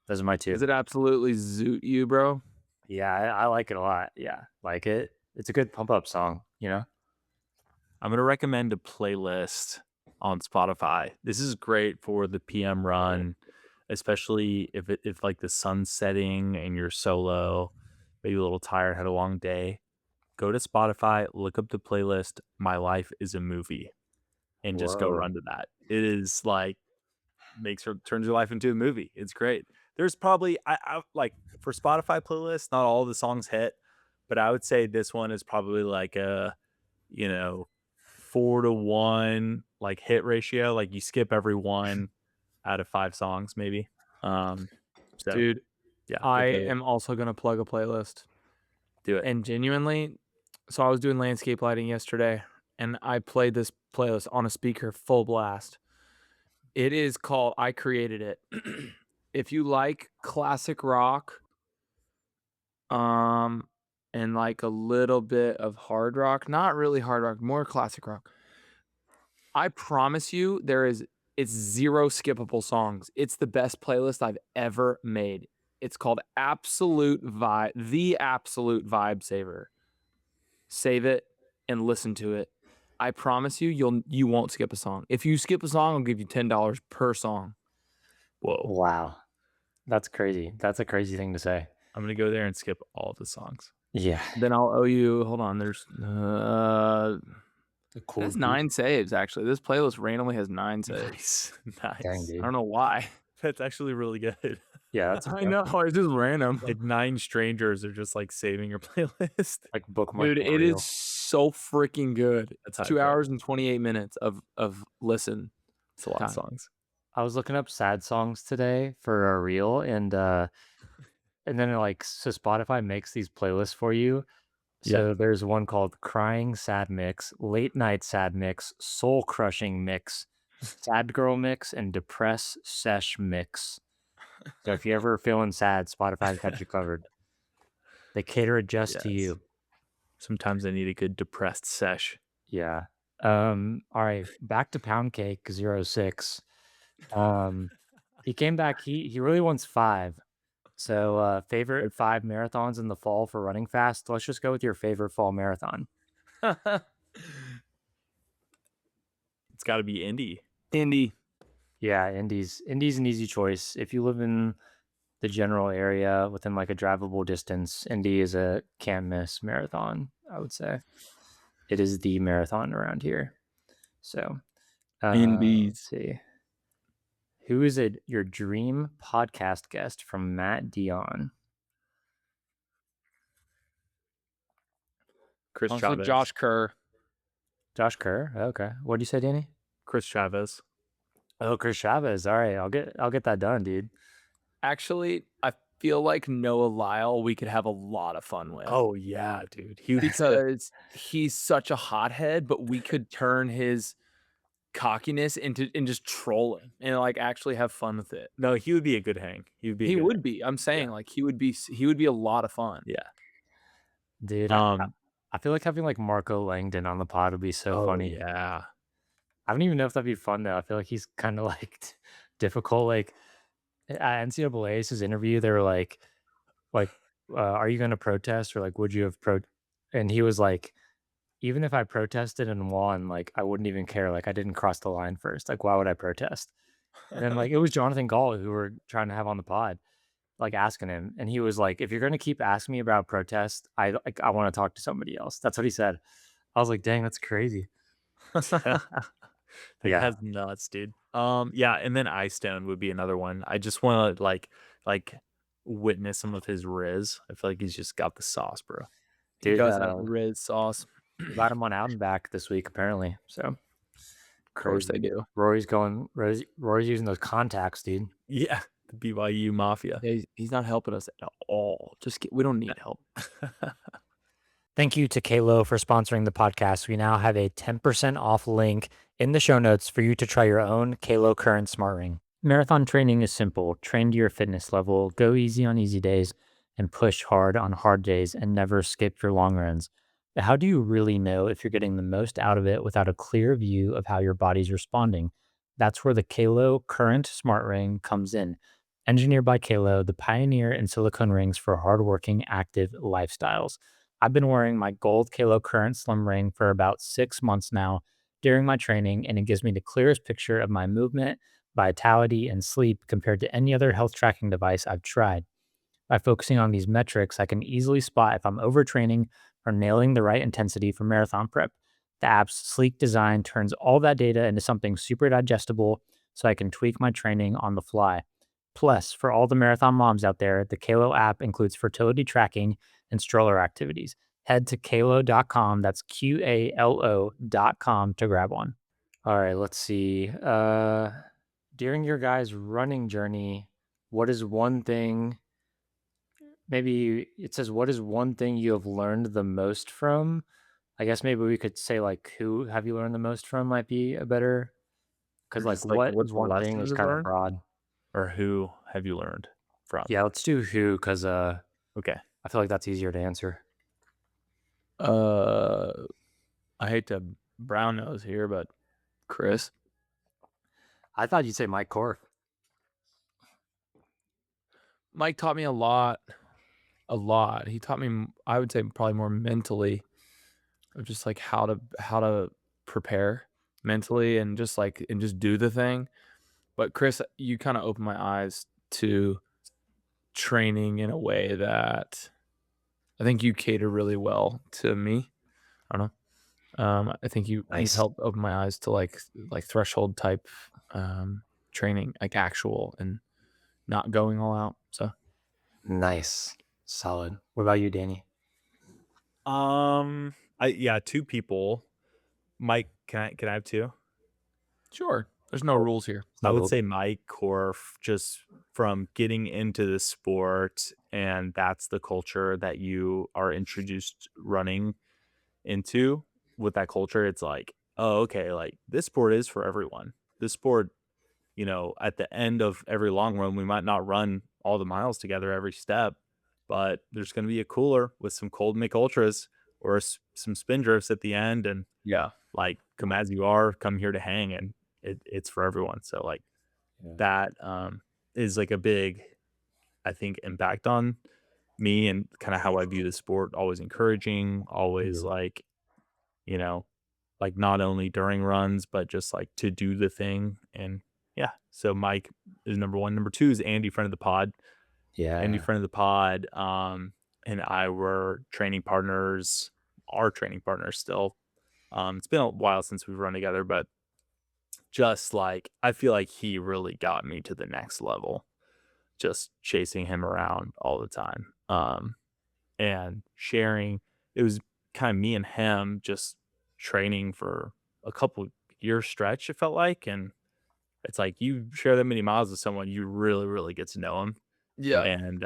those are my two. Does it absolutely zoot you, bro? Yeah, I like it a lot. Yeah, like it. It's a good pump up song, you know? I'm gonna recommend a playlist on Spotify. This is great for the PM run, especially if like the sun's setting and you're solo, maybe a little tired, had a long day. Go to Spotify, look up the playlist My Life is a Movie, and just go Whoa. run to that. It is like turns your life into a movie. It's great. There's probably I like for Spotify playlists, not all the songs hit, but I would say this one is probably like a 4-to-1 like hit ratio. Like you skip every 1 out of 5 songs, maybe. So Dude, yeah, I am also gonna plug a playlist. do it. And genuinely, so I was doing landscape lighting yesterday, and I played this playlist on a speaker full blast. It is called, I created it. If you like classic rock, and like a little bit of hard rock, not really hard rock, more classic rock, I promise you it's 0 skippable songs. It's the best playlist I've ever made. It's called Absolute Vibe, the Absolute Vibe Saver. Save it and listen to it. I promise you, you won't skip a song. If you skip a song, I'll give you $10 per song. Whoa. Wow. That's crazy. That's a crazy thing to say. I'm going to go there and skip all the songs. Yeah. Then I'll owe you, hold on, there's that's 9 saves actually. This playlist randomly has 9 saves. Nice. Dang, dude. I don't know why. That's actually really good. Yeah, that's I know, it's just random. Like 9 strangers are just like saving your playlist. like bookmark. Dude, it is so freaking good. That's It's high 2 praise. hours and 28 minutes of listen. It's a lot time. of songs. I was looking up sad songs today for a reel, and then so Spotify makes these playlists for you. So there's one called Crying Sad Mix, Late Night Sad Mix, Soul Crushing Mix, Sad Girl Mix, and Depress Sesh Mix. So if you're ever feeling sad, Spotify's got you covered. They cater it just to you. Sometimes I need a good depressed sesh. Yeah. All right, back to Pound Cake 06. He came back. He really wants 5. So favorite 5 marathons in the fall for running fast. Let's just go with your favorite fall marathon. It's got to be Indy. Indy. Yeah, Indy's an easy choice. If you live in the general area within like a drivable distance, Indy is a can't miss marathon, I would say. It is the marathon around here. So Indy's. let's see. Who is your dream podcast guest from Matt Dion? Chris Also Chavez. Josh Kerr. Josh Kerr. Okay. What did you say, Danny? Chris Chavez. Oh, Chris Chavez. All right, I'll get that done, dude. Actually, I feel like Noah Lyle we could have a lot of fun with. Oh yeah, dude. Because he's such a hothead, but we could turn his cockiness into just trolling and like actually have fun with it. No, he would be a good hang. He would be. I'm saying like he would be a lot of fun. Yeah. Dude, I feel like having like Marco Langdon on the pod would be so funny. Yeah. I don't even know if that'd be fun though. I feel like he's kind of like difficult. Like at NCAA's interview, they were like, are you going to protest or like would you have And he was like, even if I protested and won, like I wouldn't even care. Like I didn't cross the line first. Like why would I protest? And then like it was Jonathan Gall who were trying to have on the pod, like asking him, and he was like, if you're going to keep asking me about protest, I want to talk to somebody else. That's what he said. I was like, dang, that's crazy. Yeah, that's nuts, dude. Yeah, and then Ice Stone would be another one. I just want to like witness some of his riz. I feel like he's just got the sauce, bro. He does have Riz sauce. We got him on Out and Back this week, apparently. So, Of course they do. Rory's using those contacts, dude. Yeah, the BYU Mafia. Yeah, he's not helping us at all. We don't need help. Thank you to Kalo for sponsoring the podcast. We now have a 10% off link in the show notes for you to try your own Kalo Current Smart Ring. Marathon training is simple. Train to your fitness level, go easy on easy days, and push hard on hard days, and never skip your long runs. But how do you really know if you're getting the most out of it without a clear view of how your body's responding? That's where the Kalo Current Smart Ring comes in. Engineered by Kalo, the pioneer in silicone rings for hardworking, active lifestyles. I've been wearing my gold Kalo Current Slim Ring for about 6 months now during my training, and it gives me the clearest picture of my movement, vitality, and sleep compared to any other health tracking device I've tried. By focusing on these metrics, I can easily spot if I'm overtraining or nailing the right intensity for marathon prep. The app's sleek design turns all that data into something super digestible so I can tweak my training on the fly. Plus, for all the marathon moms out there, the Kalo app includes fertility tracking and stroller activities. Head to kalo.com, that's QALO.com to grab one. All right, let's see. During your guys' running journey, what is one thing? Maybe it says, what is one thing you have learned the most from? I guess maybe we could say, like, who have you learned the most from might be a better, because, like, Just, like, what is one thing lessons is you've kind of learned? broad. Or who have you learned from? Yeah, let's do who, because Okay. I feel like that's easier to answer. I hate to brown nose here, but Chris. I thought you'd say Mike Korf. Mike taught me a lot. He taught me, I would say, probably more mentally, of just like how to prepare mentally and just do the thing. But Chris, you kind of opened my eyes to training in a way that I think you cater really well to me. I don't know. I think you've Nice. helped open my eyes to like threshold type training, like actual and not going all out. So Nice. Solid. What about you, Danny? Two people. Mike, can I have two? sure, there's no rules here. I would say Mike Korf, just from getting into the sport, and that's the culture that you are introduced running into. With that culture, it's like, oh, okay, like this sport is for everyone. This sport, at the end of every long run, we might not run all the miles together every step, but there's going to be a cooler with some cold Mick Ultras or some spin drifts at the end, and Yeah. like, come as you are, come here to hang, and it's for everyone. So like that is like a big, I think, impact on me and kind of how I view the sport. Always encouraging, always like, like not only during runs, but just like to do the thing. And yeah, so Mike is number one. Number two is Andy, friend of the pod. Andy, friend of the pod, and I were training partners, are training partners still. It's been a while since we've run together, but just like, I feel like he really got me to the next level, just chasing him around all the time. And sharing, it was kind of me and him just training for a couple year stretch, it felt like. And it's like, you share that many miles with someone, you really, really get to know them. Yeah. And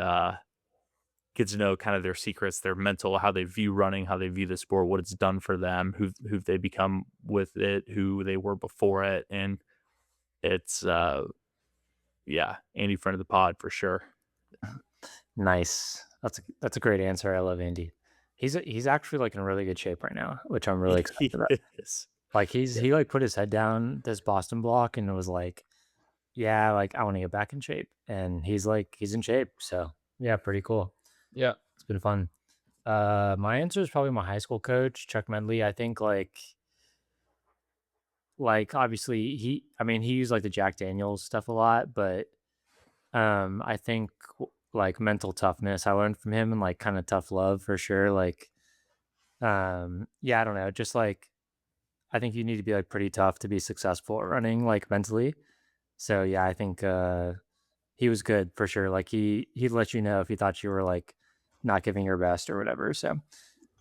get to know kind of their secrets, their mental, how they view running, how they view the sport, what it's done for them, who they become with it, who they were before it. And it's Andy, friend of the pod for sure. Nice. That's a great answer. I love Andy. He's actually like in really good shape right now, which I'm really excited about. Yes. Like he like put his head down this Boston block and it was like, yeah, like I want to get back in shape. And he's in shape. So yeah, pretty cool. Yeah. It's been fun. My answer is probably my high school coach, Chuck Medley. I think like obviously he used like the Jack Daniels stuff a lot, but I think like mental toughness I learned from him and like kind of tough love for sure. Like yeah, I don't know, just like I think you need to be like pretty tough to be successful at running, like mentally. So yeah, I think he was good for sure. Like he'd let you know if he thought you were like not giving your best or whatever. So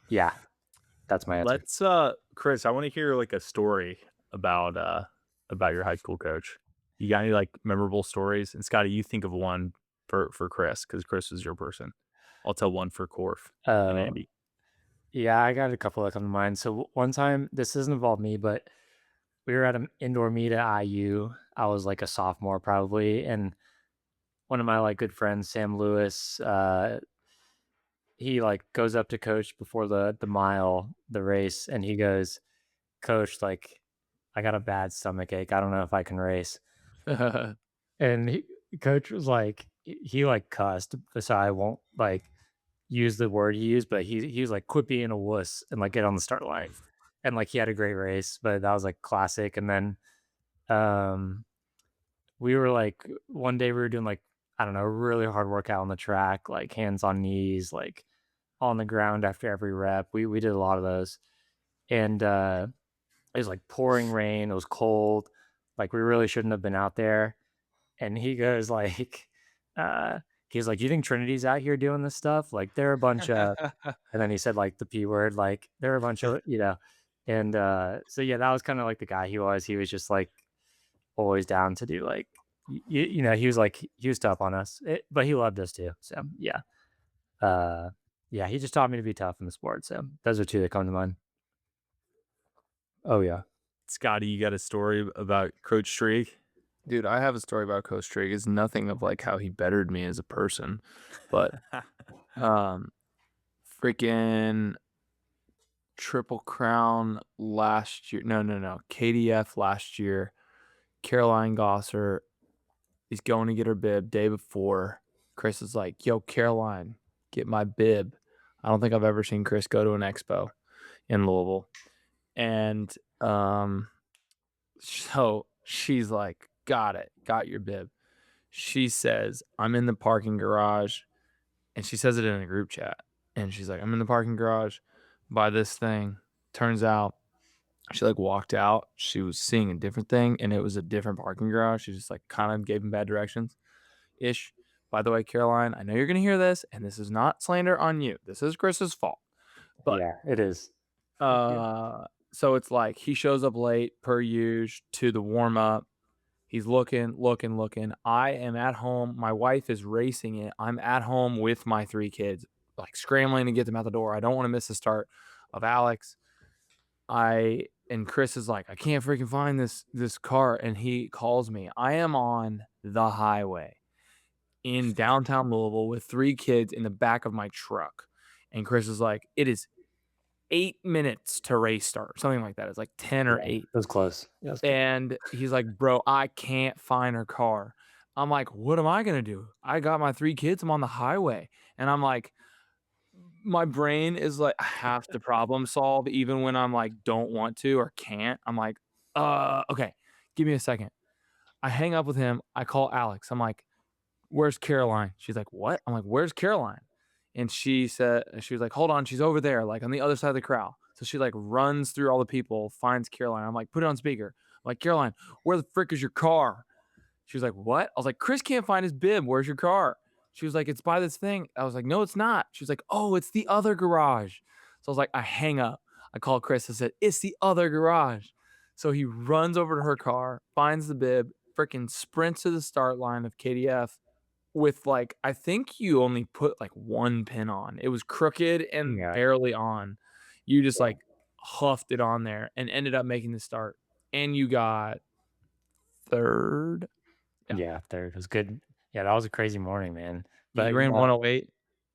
yeah. That's my answer. Let's Chris, I want to hear like a story about your high school coach. You got any like memorable stories? And Scotty, you think of one for Chris, because Chris is your person. I'll tell one for Corf and Andy. Yeah, I got a couple that come to mind. So one time, this doesn't involve me, but we were at an indoor meet at IU. I was like a sophomore probably, and one of my like good friends, Sam Lewis, he like goes up to coach before the race, and he goes, "Coach, like I got a bad stomach ache. I don't know if I can race." And coach was like, he like cussed, so I won't like use the word he used, but he was like, "Quit being a wuss and like get on the start line." And like he had a great race, but that was like classic. And then um we were like one day we were doing like, I don't know, really hard workout on the track, like hands on knees, like on the ground after every rep. We did a lot of those. And it was like pouring rain, it was cold, like we really shouldn't have been out there. And he goes like, uh he's like, "You think Trinity's out here doing this stuff? Like they're a bunch of," and then he said like the P word, like they're a bunch of, and so yeah, that was kind of like the guy he was just like always down to do like, he was like, he was tough on us, but he loved us too. So yeah, yeah, he just taught me to be tough in the sport. So those are two that come to mind. Oh yeah. Scotty, you got a story about Coach Streak? Dude, I have a story about Coach Trig. It's nothing of like how he bettered me as a person, but freaking Triple Crown last year. No. KDF last year. Caroline Gosser is going to get her bib day before. Chris is like, "Yo, Caroline, get my bib." I don't think I've ever seen Chris go to an expo in Louisville. And so she's like, "Got it. Got your bib." She says, "I'm in the parking garage." And she says it in a group chat. And she's like, "I'm in the parking garage by this thing." Turns out she like walked out. She was seeing a different thing, and it was a different parking garage. She just like kind of gave him bad directions ish. By the way, Caroline, I know you're going to hear this, and this is not slander on you. This is Chris's fault. But Yeah, it is. so it's like he shows up late per usual to the warm up. He's looking. I am at home. My wife is racing it. I'm at home with my 3 kids, like scrambling to get them out the door. I don't want to miss the start of Alex. And Chris is like, "I can't freaking find this car." And he calls me. I am on the highway in downtown Louisville with 3 kids in the back of my truck. And Chris is like, "It is 8 minutes to race start," something like that. It's like 10 or 8. It was close. Yeah, And he's like, "Bro, I can't find her car." I'm like, "What am I going to do? I got my 3 kids. I'm on the highway." And I'm like, my brain is like, I have to problem solve even when I'm like, don't want to or can't. I'm like, okay, give me a second. I hang up with him. I call Alex. I'm like, "Where's Caroline?" She's like, "What?" I'm like, "Where's Caroline?" And she was like, "Hold on. She's over there, like on the other side of the crowd." So she like runs through all the people, finds Caroline. I'm like, "Put it on speaker." I'm like, "Caroline, where the frick is your car?" She was like, "What?" I was like, "Chris can't find his bib. Where's your car?" She was like, "It's by this thing." I was like, "No, it's not." She was like, "Oh, it's the other garage." So I was like, I hang up. I call Chris and said, "It's the other garage." So he runs over to her car, finds the bib, freaking sprints to the start line of KDF with like, I think you only put like 1 pin on. It was crooked and Yeah. barely on. You just like huffed it on there and ended up making the start. And you got 3rd. Yeah, third was good. Yeah, that was a crazy morning, man. But But you ran 108.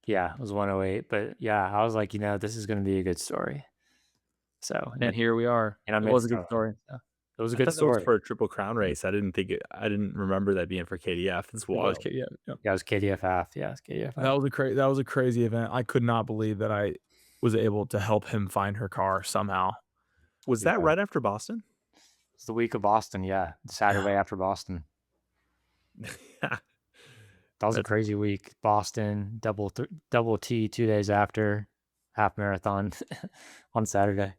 yeah, it was 108. But yeah, I was like, this is going to be a good story. So, And here we are. and I It made was a the good start story. line, so it was a I good thought that was story. for a Triple Crown race. I didn't remember that being for KDF. It's wild. Yeah. Yeah, it was KDF half. Yeah, it's KDF half. That was a crazy event. I could not believe that I was able to help him find her car somehow. Was that Yeah. right after Boston? It's the week of Boston. Yeah, Saturday after Boston. That was a crazy week. Boston, double T 2 days after, half marathon on Saturday.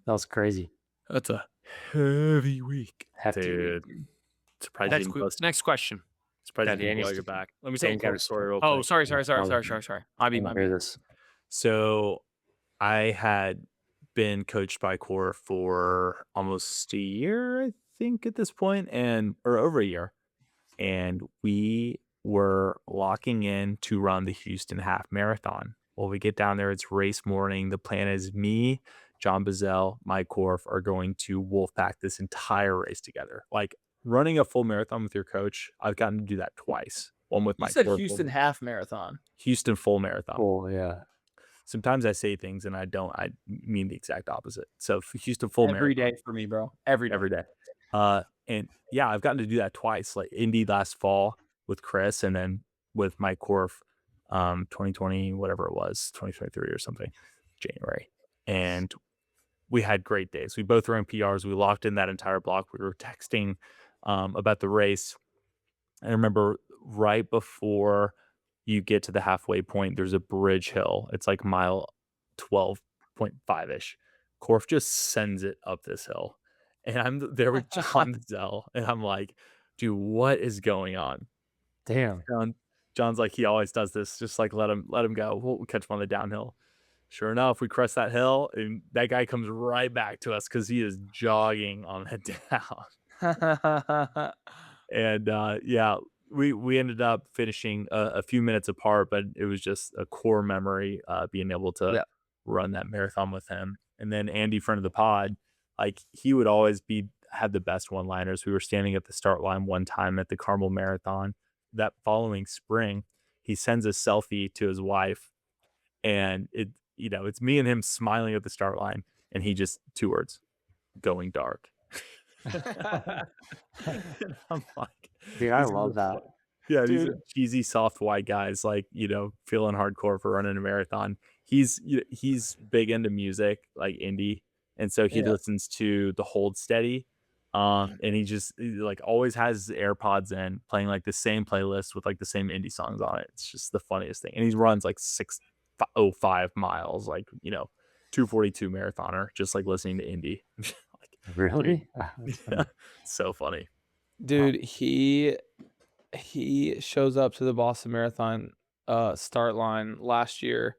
That was crazy. That's a heavy week. Hefty Dude. week. Surprised Next, you didn't post. next question. Surprised Yeah, you didn't Danny's- plug it back. Let me tell a Danny got cool a story real Oh, quick. sorry. My I bad. wanna hear this. So I had been coached by Core for almost a year, I think, at this point, or over a year. And we were locking in to run the Houston half marathon. Well, we get down there, it's race morning. The plan is me, John Bazell, Mike Korf are going to wolfpack this entire race together. Like running a full marathon with your coach, I've gotten to do that twice. One with You Mike said Korf, Houston half marathon. Houston full marathon. Cool, yeah. Sometimes I say things and I don't. I mean the exact opposite. So Houston full Every marathon. day for me, bro. Every day. And yeah, I've gotten to do that twice, like Indy last fall with Chris, and then with Mike Korf, 2020, whatever it was, 2023 or something, January. And we had great days. We both ran PRs. We locked in that entire block. We were texting about the race. I remember right before you get to the halfway point, there's a bridge hill. It's like mile 12.5-ish. Korf just sends it up this hill. And I'm there with John Zell, and I'm like, dude, what is going on? Damn. John's like, he always does this. Just like, let him go. We'll catch him on the downhill. Sure enough, we crest that hill, and that guy comes right back to us because he is jogging on it down. And yeah, we ended up finishing a few minutes apart, but it was just a core memory being able to run that marathon with him. And then Andy, friend of the pod, like he would always have the best one-liners. We were standing at the start line one time at the Carmel Marathon. That following spring, he sends a selfie to his wife, and it's me and him smiling at the start line, and he just 2 words, going dark. And I'm like, Dude, I love that. Yeah, these are cheesy, soft white guys, like, feeling hardcore for running a marathon. He's big into music, like indie, and so he listens to the Hold Steady, and he like always has his AirPods in, playing like the same playlist with like the same indie songs on it. It's just the funniest thing, and he runs like 6:05 miles, like 2:42 marathoner, just like listening to indie. Like, really? Yeah, so funny, dude. He shows up to the Boston Marathon start line last year.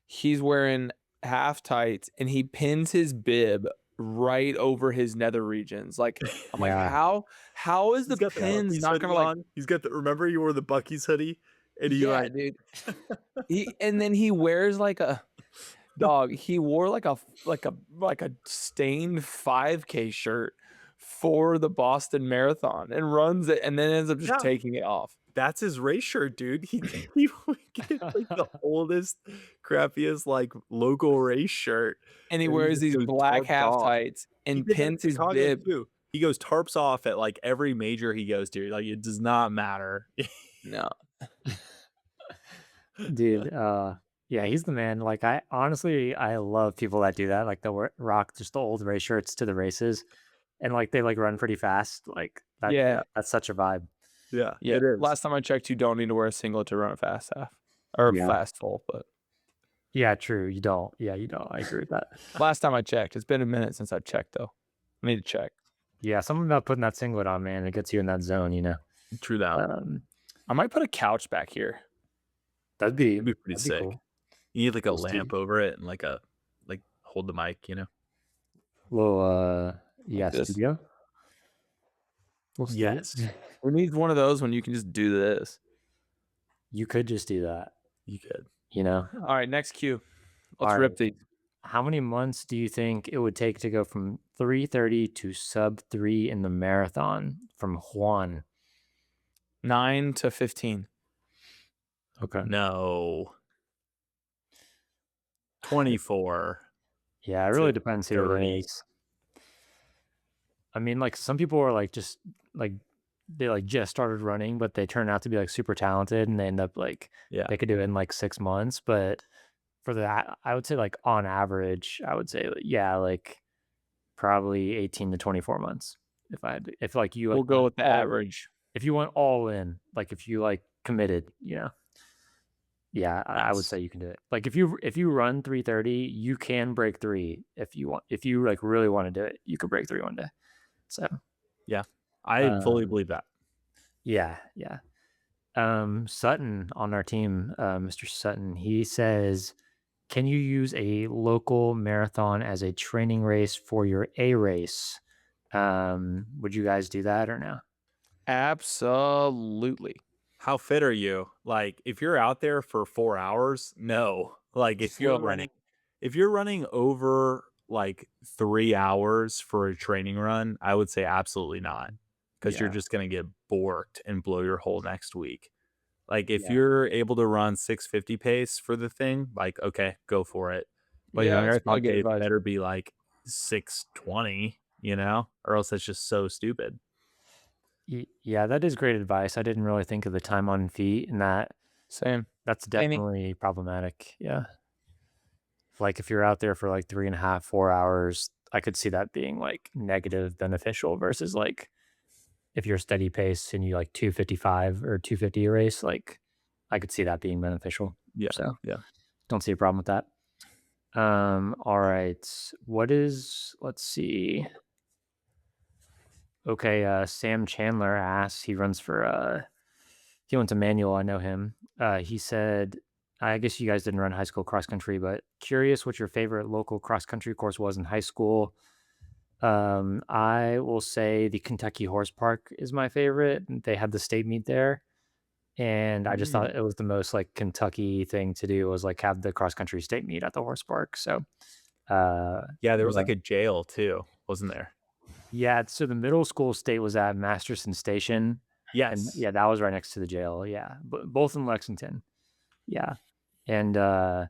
He's wearing half tights and he pins his bib right over his nether regions. Like, I'm like, how is the pins not gonna like? He's got remember you wore the Buc-ee's hoodie, and dude. And then he wears like a dog. He wore like a stained 5K shirt for the Boston Marathon and runs it, and then ends up just taking it off. That's his race shirt, dude. He gets like the oldest, crappiest like local race shirt, and he wears these black half tights and pins his bib. Too. He goes tarps off at like every major he goes to. Like, it does not matter. No, dude. Yeah, he's the man. Like, I love people that do that. Like, they'll rock just the old race shirts to the races, and like they like run pretty fast. Like, that's such a vibe. Yeah, it is. Last time I checked, you don't need to wear a singlet to run a fast half or fast full. But yeah, true. You don't. Yeah, you don't. I agree with that. Last time I checked, it's been a minute since I've checked though. I need to check. Yeah, something about putting that singlet on, man. It gets you in that zone, True that. I might put a couch back here. That'd be pretty sick. Cool. You need like a lamp over it and like hold the mic, Little studio. Yes. We need one of those when you can just do this. You could just do that. You could. All right, next cue. Let's rip these. How many months do you think it would take to go from 3:30 to sub 3 in the marathon from Juan? 9 to 15. Okay. No. 24. Yeah, it really depends who it is. I mean, like, some people are like just like they like just started running, but they turn out to be like super talented, and they end up like they could do it in like 6 months. But for that, I would say like on average, I would say like probably 18 to 24 months. If like you, we'll go with the average. If you went all in, like if you like committed, I would say you can do it. Like if you run 3:30, you can break 3 if you want. If you like really want to do it, you could break 3 one day. So yeah, I fully believe that. Yeah. Sutton on our team, Mr. Sutton, he says, can you use a local marathon as a training race for your A race? Would you guys do that or no? Absolutely. How fit are you? Like, if you're out there for 4 hours, no. Like, Yo. if you're running over, like, 3 hours for a training run, I would say absolutely not, because 'cause you're Yeah. just gonna get borked and blow your whole next week. Like, if Yeah. you're able to run 650 pace for the thing, like, okay, go for it. But Yeah, your that's probably marathon good pace advice. better be, like, 620, or else that's just so stupid. Yeah, that is great advice. I didn't really think of the time on feet, and Same. that's Any definitely problematic. Yeah. Like if you're out there for like 3.5, 4 hours, I could see that being like negative beneficial versus like if you're steady pace and you like 255 or 250 a race, like I could see that being beneficial. Yeah, So yeah. don't see a problem with that. All right. Let's see. Okay, Sam Chandler asks, he runs for he went to Manual, I know him. He said, I guess you guys didn't run high school cross country, but curious what your favorite local cross country course was in high school. I will say the Kentucky Horse Park is my favorite. They had the state meet there, and I just thought it was the most like Kentucky thing to do was like have the cross country state meet at the horse park. So, Yeah, there was, yeah. like, a jail too, wasn't there? Yeah, so the middle school state was at Masterson Station, and Yes. yeah, that was right next to the jail. Yeah, both in Lexington. Yeah, and I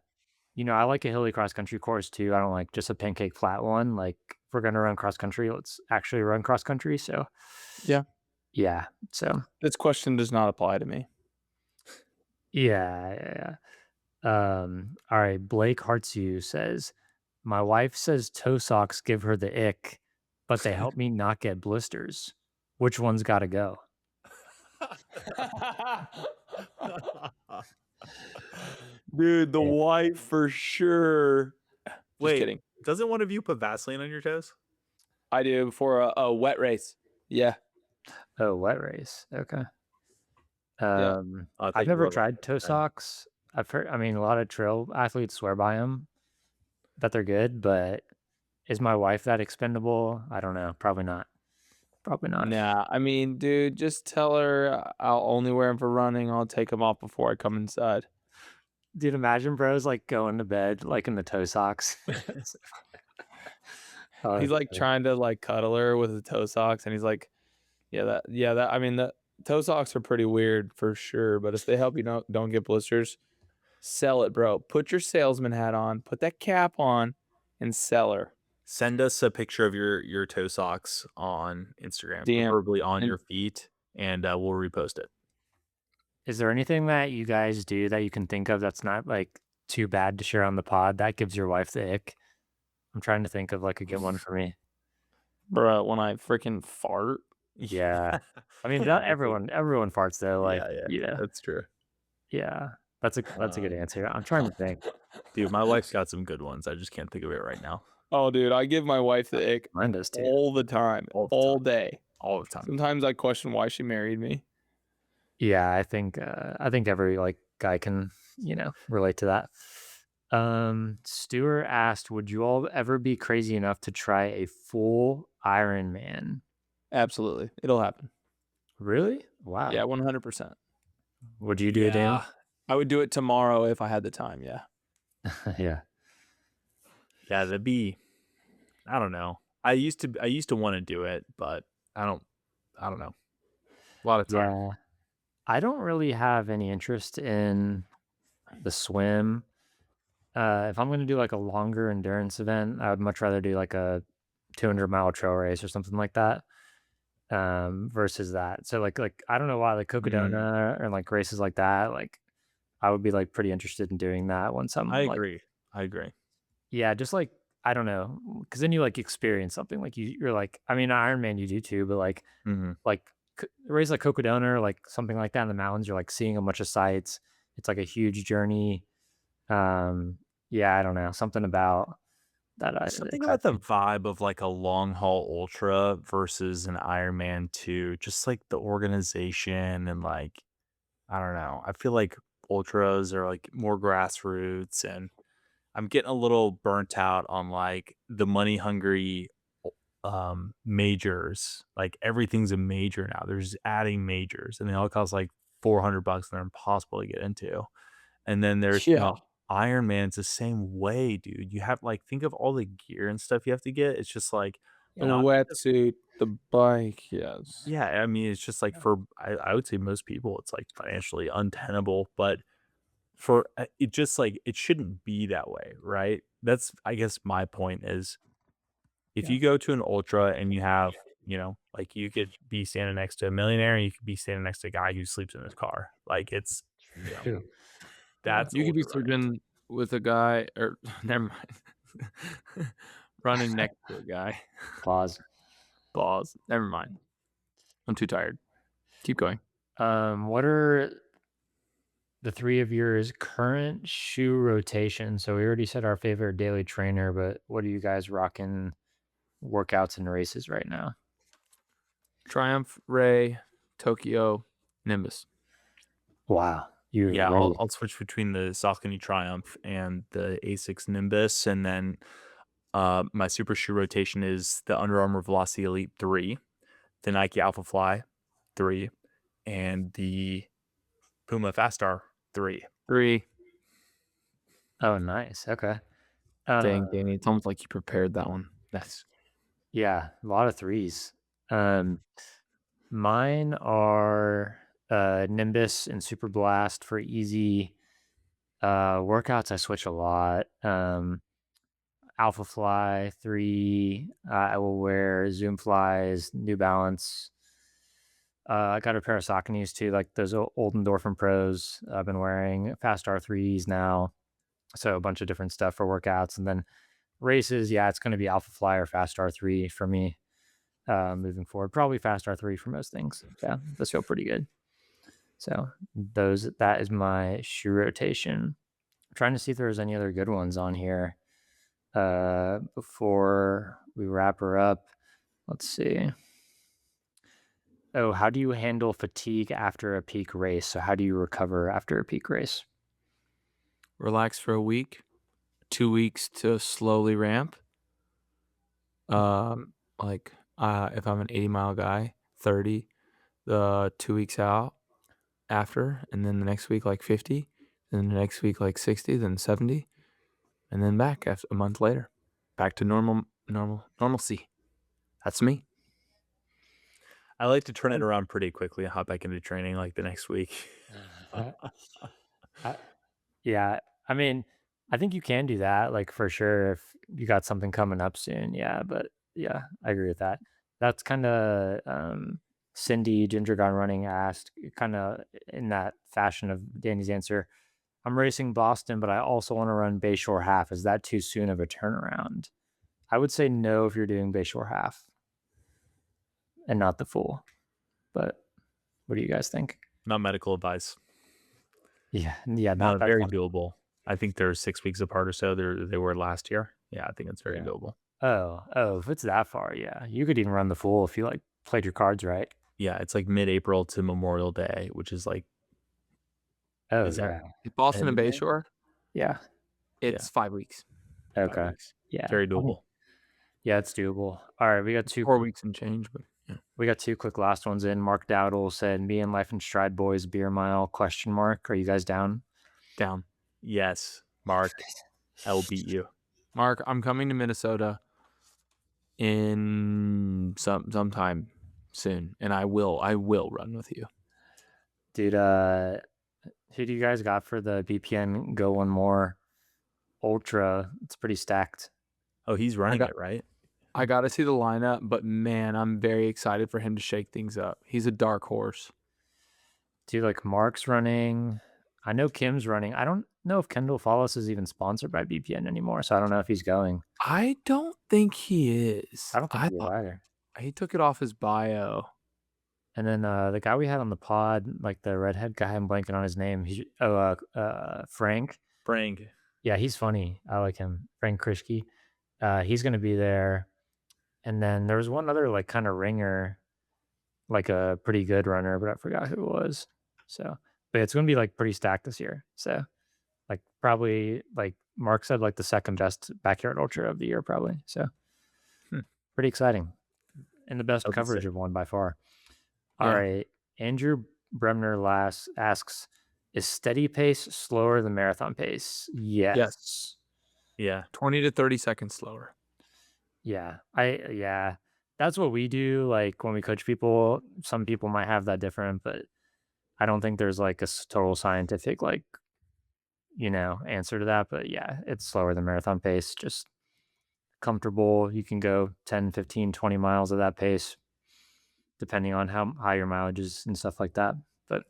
like a hilly cross country course too. I don't like just a pancake flat one. Like if we're gonna run cross country, let's actually run cross country. So Yeah. yeah, so This question does not apply to me. yeah. All right. Blake Hartsu says, my wife says toe socks give her the ick, but they help me not get blisters. Which one's got to go? Dude, the Yeah. wife for sure. Just Wait, kidding. doesn't one of you put Vaseline on your toes? I do for a wet race. Yeah. Oh, wet race. Okay. Yeah. Oh, I thought I've you never wrote it tried toe then. socks. I've heard, I mean, a lot of trail athletes swear by them that they're good, but is my wife that expendable? I don't know. Probably not. Probably not. Nah, I mean, dude, just tell her I'll only wear them for running. I'll take them off before I come inside. Dude, imagine bros like going to bed like in the toe socks. Oh, He's that's like funny. trying to like cuddle her with the toe socks, and he's like, I mean, the toe socks are pretty weird for sure, but if they help you don't get blisters, sell it, bro. Put your salesman hat on, put that cap on, and sell her. Send us a picture of your toe socks on Instagram, DM. preferably on And- your feet, and we'll repost it. Is there anything that you guys do that you can think of that's not like too bad to share on the pod that gives your wife the ick? I'm trying to think of like a good one for me. Bro, when I freaking fart. Yeah. I mean, not everyone farts though. Like, That's true. yeah. That's a good answer. I'm trying to think. Dude, my wife's got some good ones. I just can't think of it right now. Oh, dude, I give my wife the ick Mine does too. all the time, All the all time. day. All the time. Sometimes I question why she married me. Yeah, I think every like guy can, relate to that. Stuart asked, would you all ever be crazy enough to try a full Ironman? Absolutely. It'll happen. Really? Wow. Yeah, 100%. Would you do it, Dan? I would do it tomorrow if I had the time, yeah. Yeah. Yeah, that'd be, I don't know. I used to want to do it, but I don't know. A lot of time. Yeah. I don't really have any interest in the swim. If I'm going to do like a longer endurance event, I would much rather do like a 200-mile trail race or something like that. Versus that. So like I don't know why like Cocodona and like races like that, like I would be like pretty interested in doing that once I'm I like, agree. yeah, just like I don't know, because then you like experience something like you're like, I mean Ironman you do too, but like like a race like Cocodona or like something like that in the mountains, you're like seeing a bunch of sights. It's like a huge journey. Yeah, I don't know, something about that. Something about the vibe of like a long haul ultra versus an Ironman too. Just like the organization and like, I don't know. I feel like ultras are like more grassroots, and I'm getting a little burnt out on like the money hungry majors. Like everything's a major now. They're just adding majors and they all cost like $400 and they're impossible to get into. And then there's Iron Man. It's the same way, dude. You have like think of all the gear and stuff you have to get. It's just like The wetsuit, the bike, yes. yeah, I mean, it's just like for I would say most people, it's like financially untenable, but for it just like it shouldn't be that way, right? That's I guess my point is if you go to an ultra and you have, like you could be standing next to a millionaire and you could be standing next to a guy who sleeps in his car. Like it's that's You could be ultra running. sleeping with a guy, or never mind. Running next to a guy. Pause. Never mind. I'm too tired. Keep going. What are the three of yours current shoe rotation? So we already said our favorite daily trainer, but what are you guys rocking workouts and races right now? Triumph, Ray, Tokyo, Nimbus. Wow. Yeah, I'll switch between the Saucony Triumph and the Asics Nimbus, and then my super shoe rotation is the Under Armour Velocity Elite 3, the Nike Alpha Fly 3, and the Puma Fast Star 3. 3. Oh, nice. Okay. Dang, Danny, it's almost like you prepared that one. Yeah, a lot of threes. Mine are Nimbus and Super Blast for easy workouts. I switch a lot. Alpha Fly 3. I will wear Zoom Flies, New Balance. I got a pair of Sauconys too, like those old Endorphin Pros. I've been wearing Fast R3s now. So a bunch of different stuff for workouts. And then races, yeah, it's going to be Alpha Fly or Fast R3 for me moving forward. Probably Fast R3 for most things. Yeah, those feel pretty good. So that is my shoe rotation. I'm trying to see if there's any other good ones on here before we wrap her up. Let's see. Oh, how do you handle fatigue after a peak race? So how do you recover after a peak race? Relax for a week, 2 weeks to slowly ramp. Like if I'm an 80-mile guy, 30, the 2 weeks out after, and then the next week like 50, then the next week like 60, then 70, and then back after a month later, back to normalcy. That's me. I like to turn it around pretty quickly and hop back into training like the next week. Yeah, I mean, I think you can do that, like for sure, if you got something coming up soon. Yeah, but yeah, I agree with that. That's kind of Cindy Ginger Gone Running asked, kind of in that fashion of Danny's answer. I'm racing Boston, but I also want to run Bayshore Half. Is that too soon of a turnaround? I would say no if you're doing Bayshore Half and not the full. But what do you guys think? Not medical advice. Yeah, not very doable. I think they're 6 weeks apart or so. They were last year. Yeah, I think it's very doable. Oh, if it's that far, yeah, you could even run the full if you like played your cards right. Yeah, it's like mid-April to Memorial Day, which is like. Oh, is yeah. Boston and Bayshore? Yeah. It's 5 weeks. Okay. 5 weeks. Yeah. Very doable. Yeah, it's doable. All right, we got 4 weeks and change, but yeah. We got 2 quick last ones in. Mark Dowdle said, "Me and Life and Stride Boys beer mile?" ? Are you guys down? Down. Yes, Mark. I will beat you. Mark, I'm coming to Minnesota in sometime soon, and I will run with you. Dude, who do you guys got for the BPN Go One More Ultra? It's pretty stacked. Oh, he's running it, right? I got to see the lineup, but man, I'm very excited for him to shake things up. He's a dark horse. Dude, like Mark's running. I know Kim's running. I don't know if Kendall Follis is even sponsored by BPN anymore, so I don't know if he's going. I don't think he is. I don't think he is either. He took it off his bio. And then the guy we had on the pod, like the redhead guy, I'm blanking on his name. Frank. Frank. Yeah, he's funny. I like him. Frank Krishke. He's going to be there. And then there was one other like kind of ringer, like a pretty good runner, but I forgot who it was. So, but it's going to be like pretty stacked this year. So like probably like Mark said like the second best backyard ultra of the year, probably. So Hmm. pretty exciting, and the best That'll be coverage sick. of one by far. All Yeah. right, Andrew Bremner asks, is steady pace slower than marathon pace? Yes. Yes. Yeah. 20 to 30 seconds slower. Yeah. That's what we do. Like when we coach people, some people might have that different, but I don't think there's like a total scientific like, answer to that. But yeah, it's slower than marathon pace. Just comfortable. You can go 10, 15, 20 miles at that pace, depending on how high your mileage is and stuff like that. But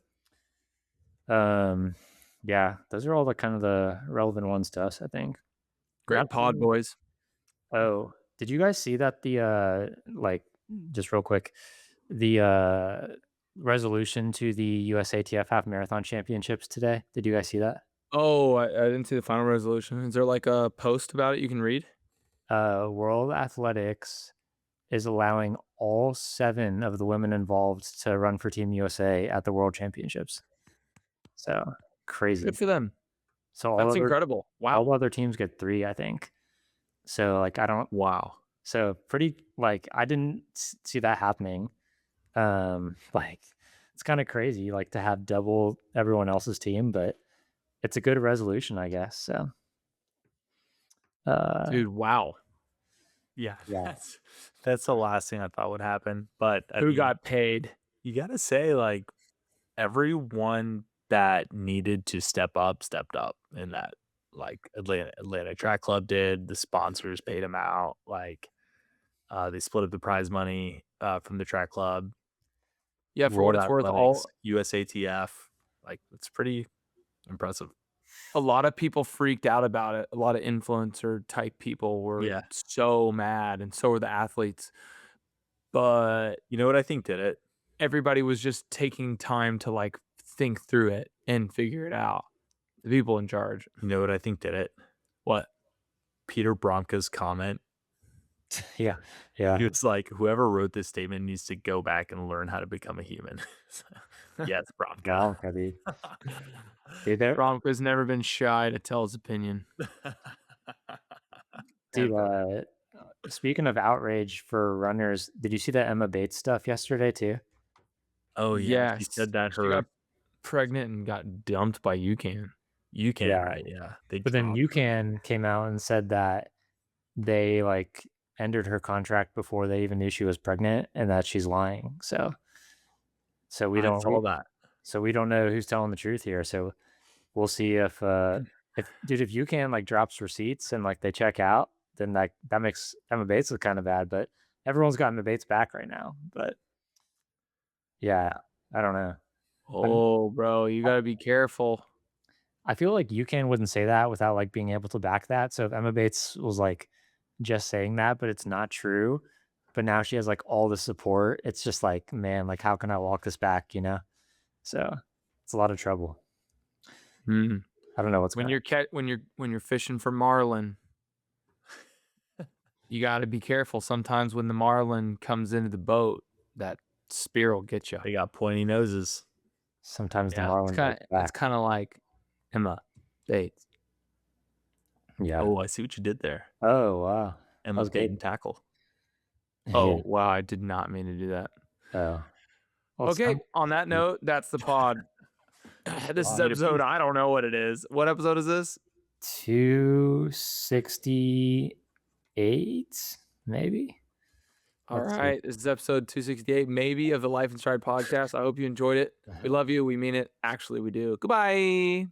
yeah, those are all the kind of the relevant ones to us, I think. Great Not pod, too- boys. Oh, did you guys see that just real quick, the resolution to the USATF half marathon championships today? Did you guys see that? Oh, I didn't see the final resolution. Is there like a post about it you can read? World Athletics is allowing all 7 of the women involved to run for Team USA at the World Championships. So crazy. Good for them. So That's incredible. all Wow. other teams get 3, I think. So like Wow. so pretty like I didn't see that happening. Like it's kind of crazy like to have double everyone else's team, but it's a good resolution, I guess. So Dude, wow. Yeah. Yeah. That's the last thing I thought would happen. But I Who mean, got paid? you gotta say, like, everyone that needed to step up stepped up in that. Like Atlanta Track Club did. The sponsors paid them out. Like, they split up the prize money from the track club. Yeah, for what World it's worth, Athletics, USATF. Like, it's pretty impressive. a lot of people freaked out about it. A lot of influencer type people were Yeah. so mad, and so were the athletes. But You know what I think did it? everybody was just taking time to like think through it and figure it out. The people in charge. You know what I think did it? What? Peter Bromka's comment. Yeah. He Yeah. was like, whoever wrote this statement needs to go back and learn how to become a human. Yes, Bromka. Wow, dude. Dude, there, Bromka's never been shy to tell his opinion. dude, speaking of outrage for runners, did you see that Emma Bates stuff yesterday too? Oh yeah, she Yes. said that She her got pregnant and got dumped by UCAN. you can Yeah. right, yeah. They But then dropped her. UCAN came out and said that they like ended her contract before they even knew she was pregnant and that she's lying. So we I saw that. So we don't know who's telling the truth here. So we'll see if UCAN like drops receipts and like they check out, then that makes Emma Bates look kind of bad. But everyone's got Emma Bates back right now. But yeah, I don't know. Oh, bro, you got to be careful. I feel like UCAN wouldn't say that without like being able to back that. So if Emma Bates was like just saying that, but it's not true, but now she has like all the support, it's just like, man, like how can I walk this back, So it's a lot of trouble. Hmm. I don't know what's When going you're fishing for marlin, you got to be careful. Sometimes when the marlin comes into the boat, that spear will get you. They got pointy noses. Sometimes the Yeah, Marlins It's back. kind of like Emma Bates. Yeah. Oh, I see what you did there. Oh wow. Emma was bait good. and tackle. Oh, Yeah. wow, I did not mean to do that. Oh. Well, it's Okay, time- on that note, that's the pod. This is Wow. episode, I don't know what it is. What episode is this? 268, maybe. All Let's see. right, this is episode 268, maybe, of the Life in Stride podcast. I hope you enjoyed it. We love you. We mean it. Actually, we do. Goodbye.